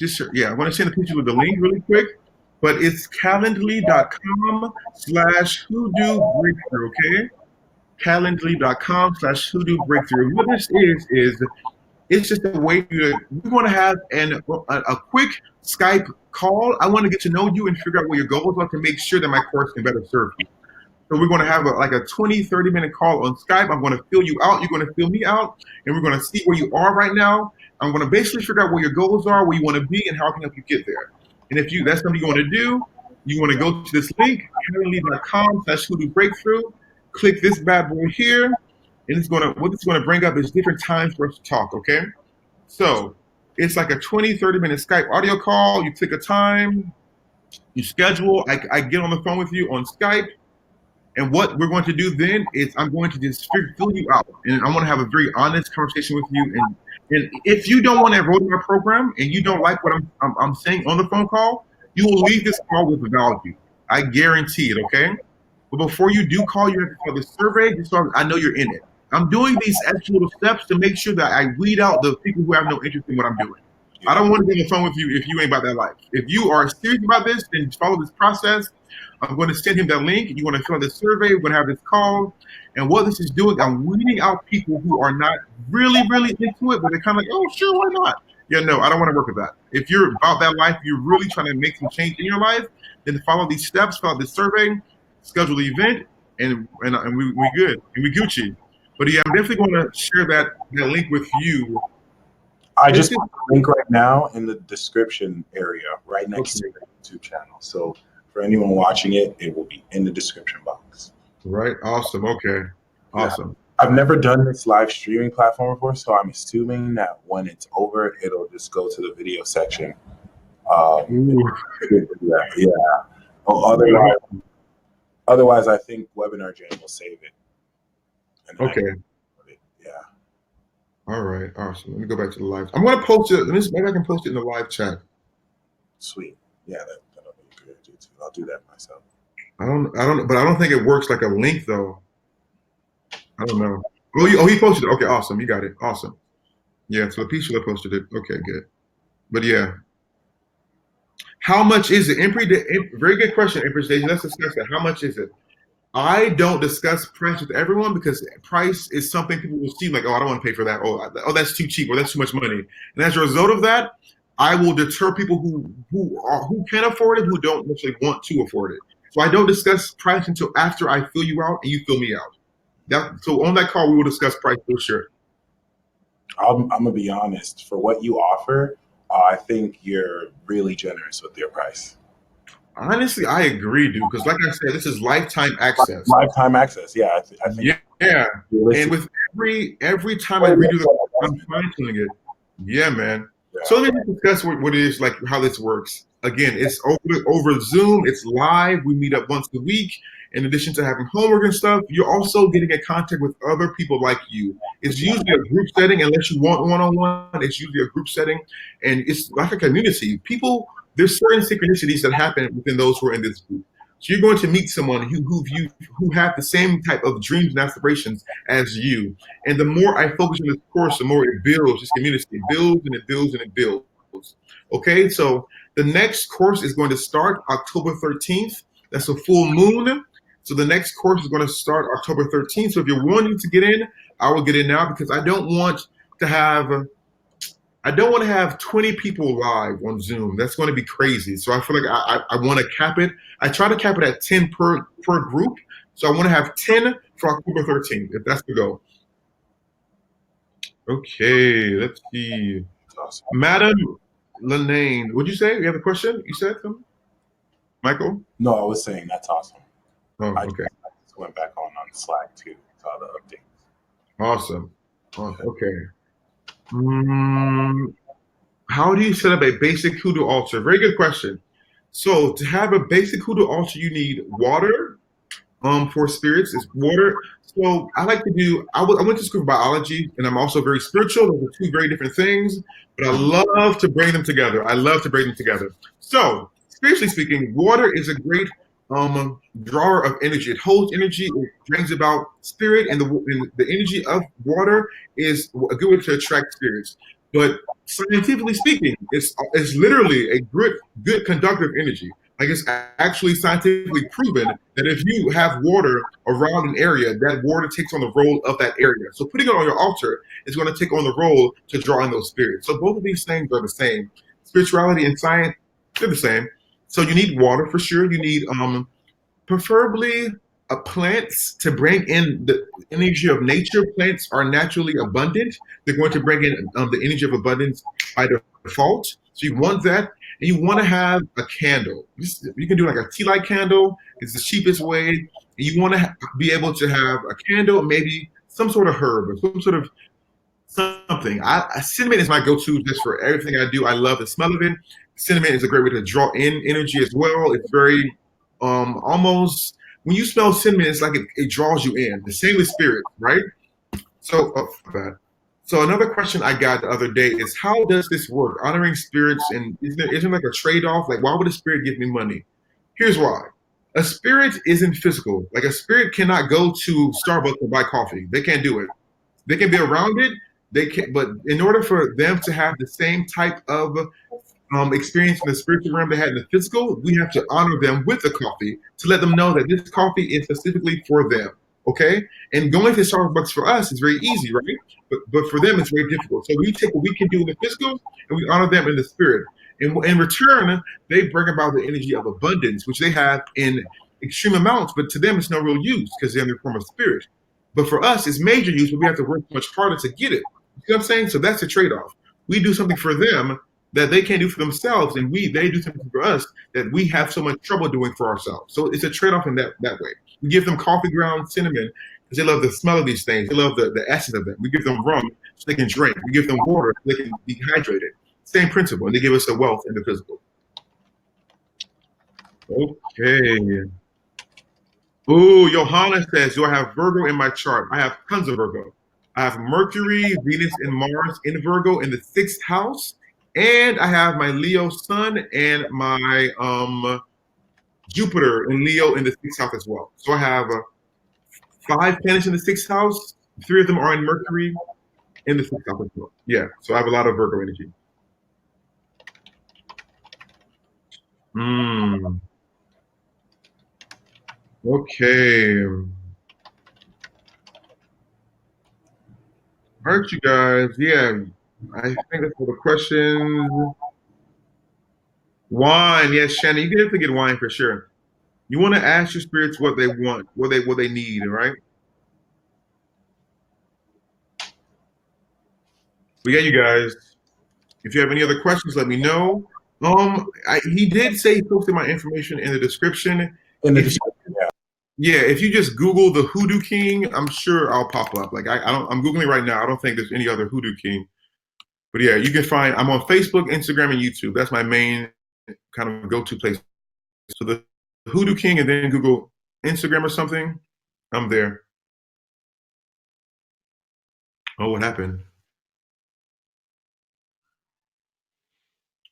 B: going to send the picture with the link really quick, but it's calendly.com/hoodoo breakthrough, okay? Calendly.com/hoodoo breakthrough. What this is it's just a way we want to have a quick Skype call. I want to get to know you and figure out what your goals are to make sure that my course can better serve you. So we're going to have like a 20, 30-minute call on Skype. I'm going to fill you out. You're going to fill me out. And we're going to see where you are right now. I'm going to basically figure out where your goals are, where you want to be, and how I can help you get there. And if that's something you want to do, you want to go to this link, calendly.com/hoodoo breakthrough. Click this bad boy here. and it's gonna bring up is different times for us to talk. Okay, so it's like a 20-30 minute Skype audio call. You pick a time, you schedule. I get on the phone with you on Skype. And what we're going to do then is I'm going to just fill you out, and I want to have a very honest conversation with you. And if you don't want to enroll in my program and you don't like what I'm saying on the phone call, you will leave this call with value. I guarantee it. Okay. But before you do call, you have to fill this survey just so I know you're in it. I'm doing these extra little steps to make sure that I weed out the people who have no interest in what I'm doing. I don't want to be on the phone with you if you ain't about that life. If you are serious about this, then follow this process. I'm going to send him that link. You want to fill out this survey. We're going to have this call. And what this is doing, I'm weeding out people who are not really, really into it, but they're kind of like, oh, sure, why not? Yeah, no, I don't want to work with that. If you're about that life, you're really trying to make some change in your life, then follow these steps, fill out this survey, schedule the event, and we good. And we Gucci. But yeah, I'm definitely going to share that link with you.
A: I just put the link right now in the description area, right next to the YouTube channel. So for anyone watching it, it will be in the description box.
B: Right. Awesome. Okay. Awesome.
A: Yeah. I've never done this live streaming platform before, so I'm assuming that when it's over, it'll just go to the video section. Yeah. Oh, otherwise, I think Webinar Jam will save it.
B: Okay.
A: Yeah.
B: All right. Awesome. Let me go back to the live. I'm going to post it. Maybe I can post it in the live chat.
A: Sweet. Yeah, that'll be good. I'll do that myself.
B: I don't think it works like a link though. I don't know. Oh, he posted it. Okay, awesome. You got it. Awesome. Yeah, so Lapisha posted it. Okay, good. But yeah. How much is it? Very good question, Empress Daisy. Let's discuss that. How much is it? I don't discuss price with everyone because price is something people will see like, oh, I don't want to pay for that. Oh, that's too cheap or that's too much money. And as a result of that, I will deter people who can afford it, who don't necessarily want to afford it. So I don't discuss price until after I fill you out and you fill me out. So on that call, we will discuss price for sure.
A: I'm gonna be honest. For what you offer, I think you're really generous with your price.
B: Honestly, I agree, dude. Because like I said, this is lifetime access.
A: Lifetime access. Yeah, I think.
B: Yeah. And with every time I redo the, I'm fine-tuning it. Yeah, man. Yeah. So let me discuss what it is, like how this works. Again, it's over Zoom. It's live. We meet up once a week. In addition to having homework and stuff, you're also getting in contact with other people like you. It's usually a group setting, unless you want one-on-one. It's usually a group setting, and it's like a community. There's certain synchronicities that happen within those who are in this group. So you're going to meet someone who have the same type of dreams and aspirations as you. And the more I focus on this course, the more it builds. This community builds and it builds and it builds. Okay, so the next course is going to start October 13th. That's a full moon. So the next course is going to start October 13th. So if you're wanting to get in, I will get in now because I don't want to have 20 people live on Zoom. That's going to be crazy. So I feel like I want to cap it. I try to cap it at 10 per group. So I want to have 10 for October 13th, if that's the goal. Okay, let's see. Awesome. Madam Lenane, what'd you say? You have a question? You said something? Michael?
A: No, I was saying that's awesome.
B: Oh, okay.
A: I just went back on Slack too, saw the updates.
B: Awesome. Okay. How do you set up a basic Hoodoo altar? Very good question. So to have a basic Hoodoo altar, you need water. For spirits, it's water. So I like to do. I went to school for biology, and I'm also very spiritual. Those are two very different things, but I love to bring them together. So spiritually speaking, water is a great drawer of energy. It holds energy. It brings about spirit, and the energy of water is a good way to attract spirits. But scientifically speaking, it's literally a good conductive energy. Like it's actually scientifically proven that if you have water around an area, that water takes on the role of that area. So putting it on your altar is going to take on the role to draw in those spirits. So both of these things are the same. Spirituality and science, they're the same. So you need water for sure. You need preferably plants to bring in the energy of nature. Plants are naturally abundant. They're going to bring in the energy of abundance by default. So you want that. And you want to have a candle. You can do like a tea light candle. It's the cheapest way. You want to be able to have a candle, maybe some sort of herb or some sort of something. Cinnamon is my go-to just for everything I do. I love the smell of it. Cinnamon is a great way to draw in energy as well. It's very almost when you smell cinnamon, it's like it draws you in. The same with spirit, right? So, oh, bad. So another question I got the other day is how does this work? Honoring spirits and isn't like a trade-off? Like why would a spirit give me money? Here's why. A spirit isn't physical. Like a spirit cannot go to Starbucks and buy coffee. They can't do it. They can be around it. They can, but in order for them to have the same type of experience in the spiritual realm they had in the physical, we have to honor them with the coffee to let them know that this coffee is specifically for them. Okay, and going to Starbucks for us is very easy, right? But for them it's very difficult. So we take what we can do in the physical and we honor them in the spirit. And in return, they bring about the energy of abundance, which they have in extreme amounts, but to them it's no real use because they're in the form of spirit. But for us, it's major use, but we have to work much harder to get it. You know what I'm saying? So that's the trade-off. We do something for them that they can't do for themselves, and they do something for us that we have so much trouble doing for ourselves. So it's a trade-off in that way. We give them coffee ground cinnamon because they love the smell of these things. They love the essence of them. We give them rum so they can drink. We give them water so they can be hydrated. Same principle, and they give us the wealth and the physical. Okay. Ooh, Johanna says, do I have Virgo in my chart? I have tons of Virgo. I have Mercury, Venus, and Mars in Virgo in the sixth house. And I have my Leo sun and my Jupiter in Leo in the sixth house as well. So I have 5 planets in the sixth house. 3 of them are in Mercury in the sixth house as well. Yeah, so I have a lot of Virgo energy. Okay. All right, you guys. Yeah, I think that's all the questions. Wine, yes, Shannon, you can definitely get wine for sure. You want to ask your spirits what they want, what they need, all right? We got you guys. If you have any other questions, let me know. He did say he posted my information in the description.
A: In the
B: If you,
A: description, yeah.
B: yeah, if you just Google the Hoodoo King, I'm sure I'll pop up. Like I don't, I'm googling right now. I don't think there's any other Hoodoo King. But yeah, you can find. I'm on Facebook, Instagram, and YouTube. That's my main kind of go-to place. So the Hoodoo King, and then Google Instagram or something. I'm there. Oh, what happened?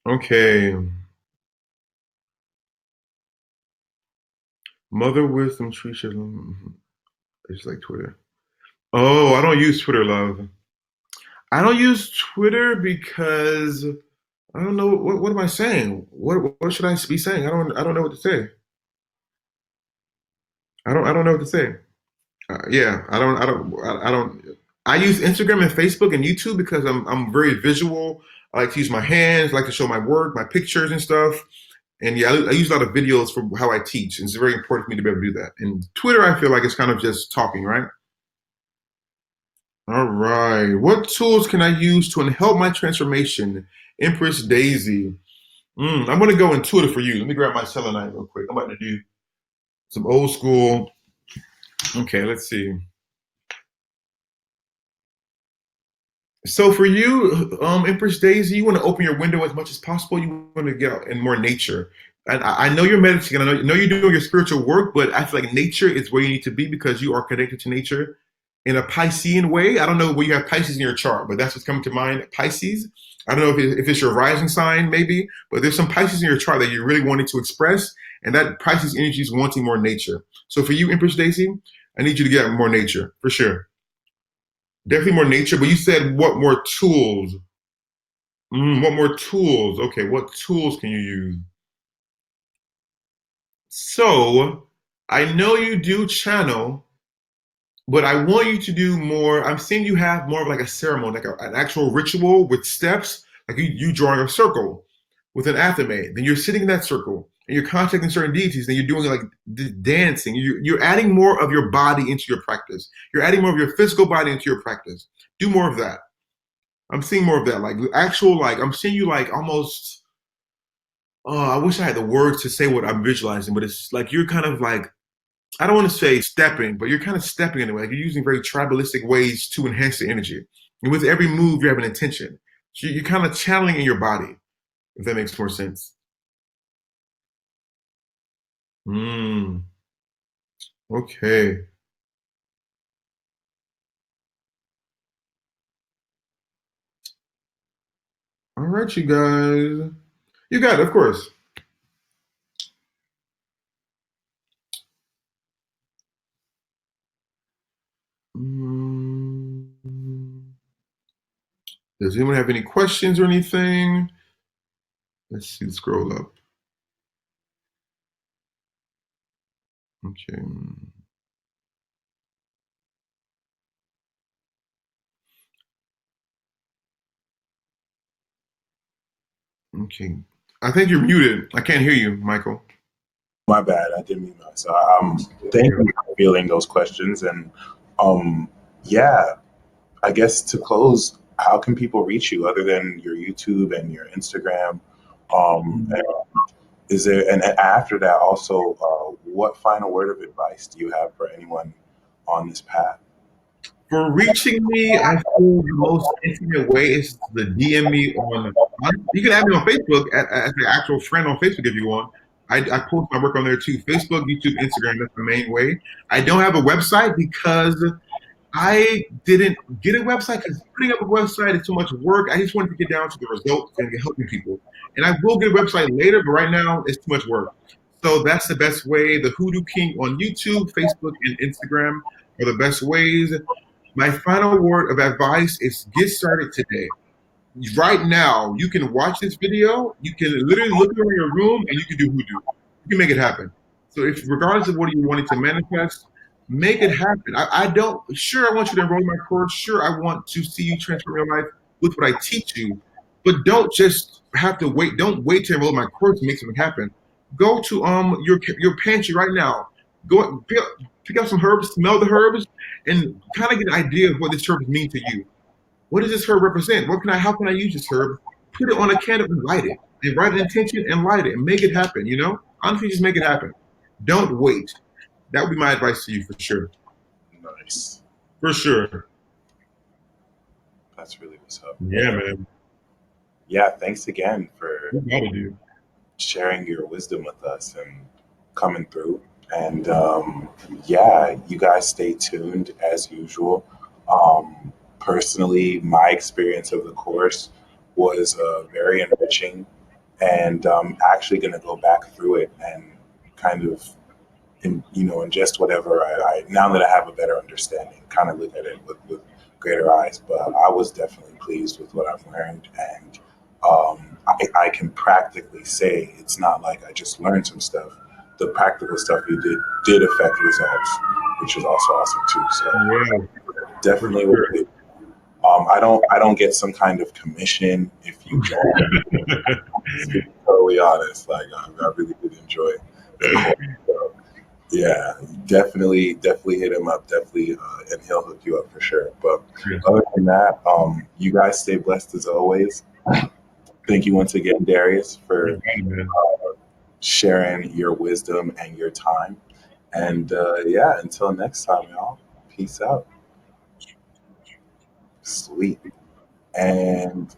B: Okay. Mother Wisdom Tree should. It's like Twitter. Oh, I don't use Twitter, love. I don't use Twitter because I don't know what am I saying. What should I be saying? I don't know what to say. I don't know what to say. Yeah, I don't. I use Instagram and Facebook and YouTube because I'm very visual. I like to use my hands. I like to show my work, my pictures and stuff. And yeah, I use a lot of videos for how I teach. And it's very important for me to be able to do that. And Twitter, I feel like it's kind of just talking, right? All right. What tools can I use to help my transformation? Empress Daisy. I'm going to go intuitive for you. Let me grab my selenite real quick. I'm about to do some old school. Okay, let's see. So for you, Empress Daisy, you want to open your window as much as possible. You want to get out in more nature. And I know you're meditating. I know you're doing your spiritual work, but I feel like nature is where you need to be because you are connected to nature in a Piscean way. I don't know where you have Pisces in your chart, but that's what's coming to mind. Pisces. I don't know if it's your rising sign, maybe, but there's some Pisces in your chart that you're really wanting to express, and that Pisces energy is wanting more nature. So for you, Empress Daisy, I need you to get more nature for sure. Definitely more nature, but you said what more tools? What more tools? Okay, what tools can you use? So I know you do channel, but I want you to do more. I'm seeing you have more of like a ceremony, like an actual ritual with steps, like you drawing a circle with an athame. Then you're sitting in that circle and you're contacting certain deities. Then you're doing like dancing. You're adding more of your body into your practice. You're adding more of your physical body into your practice. Do more of that. I'm seeing more of that, like actual, like I'm seeing you like almost. I wish I had the words to say what I'm visualizing, but it's like you're kind of like I don't want to say stepping, but you're kind of stepping in a way. Like you're using very tribalistic ways to enhance the energy. And with every move, you have an intention. So you're kind of channeling in your body, if that makes more sense. Mm, okay. All right, you guys. You got it, of course. Mm, does anyone have any questions or anything? Let's see, scroll up. Okay. Okay. I think you're muted. I can't hear you, Michael.
A: My bad. I didn't mean that. So thank
B: Yeah.
A: you for fielding those questions. And um, yeah, I guess to close, how can people reach you other than your YouTube and your Instagram? And is there, and after that, also, what final word of advice do you have for anyone on this path?
B: For reaching me, I feel the most intimate way is to DM me you can add me on Facebook as an actual friend on Facebook if you want. I post my work on there too. Facebook, YouTube, Instagram, that's the main way. I don't have a website because I didn't get a website because putting up a website is too much work. I just wanted to get down to the results and helping people. And I will get a website later, but right now it's too much work. So that's the best way. The Hoodoo King on YouTube, Facebook, and Instagram are the best ways. My final word of advice is get started today. Right now, you can watch this video, you can literally look around your room, and you can do hoodoo. You can make it happen. So, if regardless of what you wanting to manifest, make it happen. I don't. Sure, I want you to enroll in my course. Sure, I want to see you transform your life with what I teach you. But don't just have to wait. Don't wait to enroll in my course to make something happen. Go to your pantry right now. Go pick up some herbs, smell the herbs, and kind of get an idea of what this herb means to you. What does this herb represent? How can I use this herb? Put it on a candle and light it. And write an intention and light it and make it happen, you know? Honestly, just make it happen. Don't wait. That would be my advice to you for sure.
A: Nice.
B: For sure.
A: That's really what's up.
B: Yeah, man.
A: Yeah, thanks again for
B: You gotta do.
A: sharing your wisdom with us and coming through. And yeah, you guys stay tuned as usual. Personally, my experience of the course was very enriching, and I'm actually going to go back through it and kind of, ingest whatever I now that I have a better understanding, kind of look at it with greater eyes. But I was definitely pleased with what I've learned, and I can practically say it's not like I just learned some stuff. The practical stuff you did affect results, which is also awesome too. So
B: Yeah, for
A: definitely worth
B: sure.
A: it. I don't get some kind of commission if you join. To be totally honest, like I really did enjoy the course. So, yeah, definitely hit him up. Definitely, and he'll hook you up for sure. But other than that, you guys stay blessed as always. Thank you once again, Darius,
B: You
A: for
B: got it, man.
A: sharing your wisdom and your time. And yeah, until next time, y'all. Peace out. Sweet. And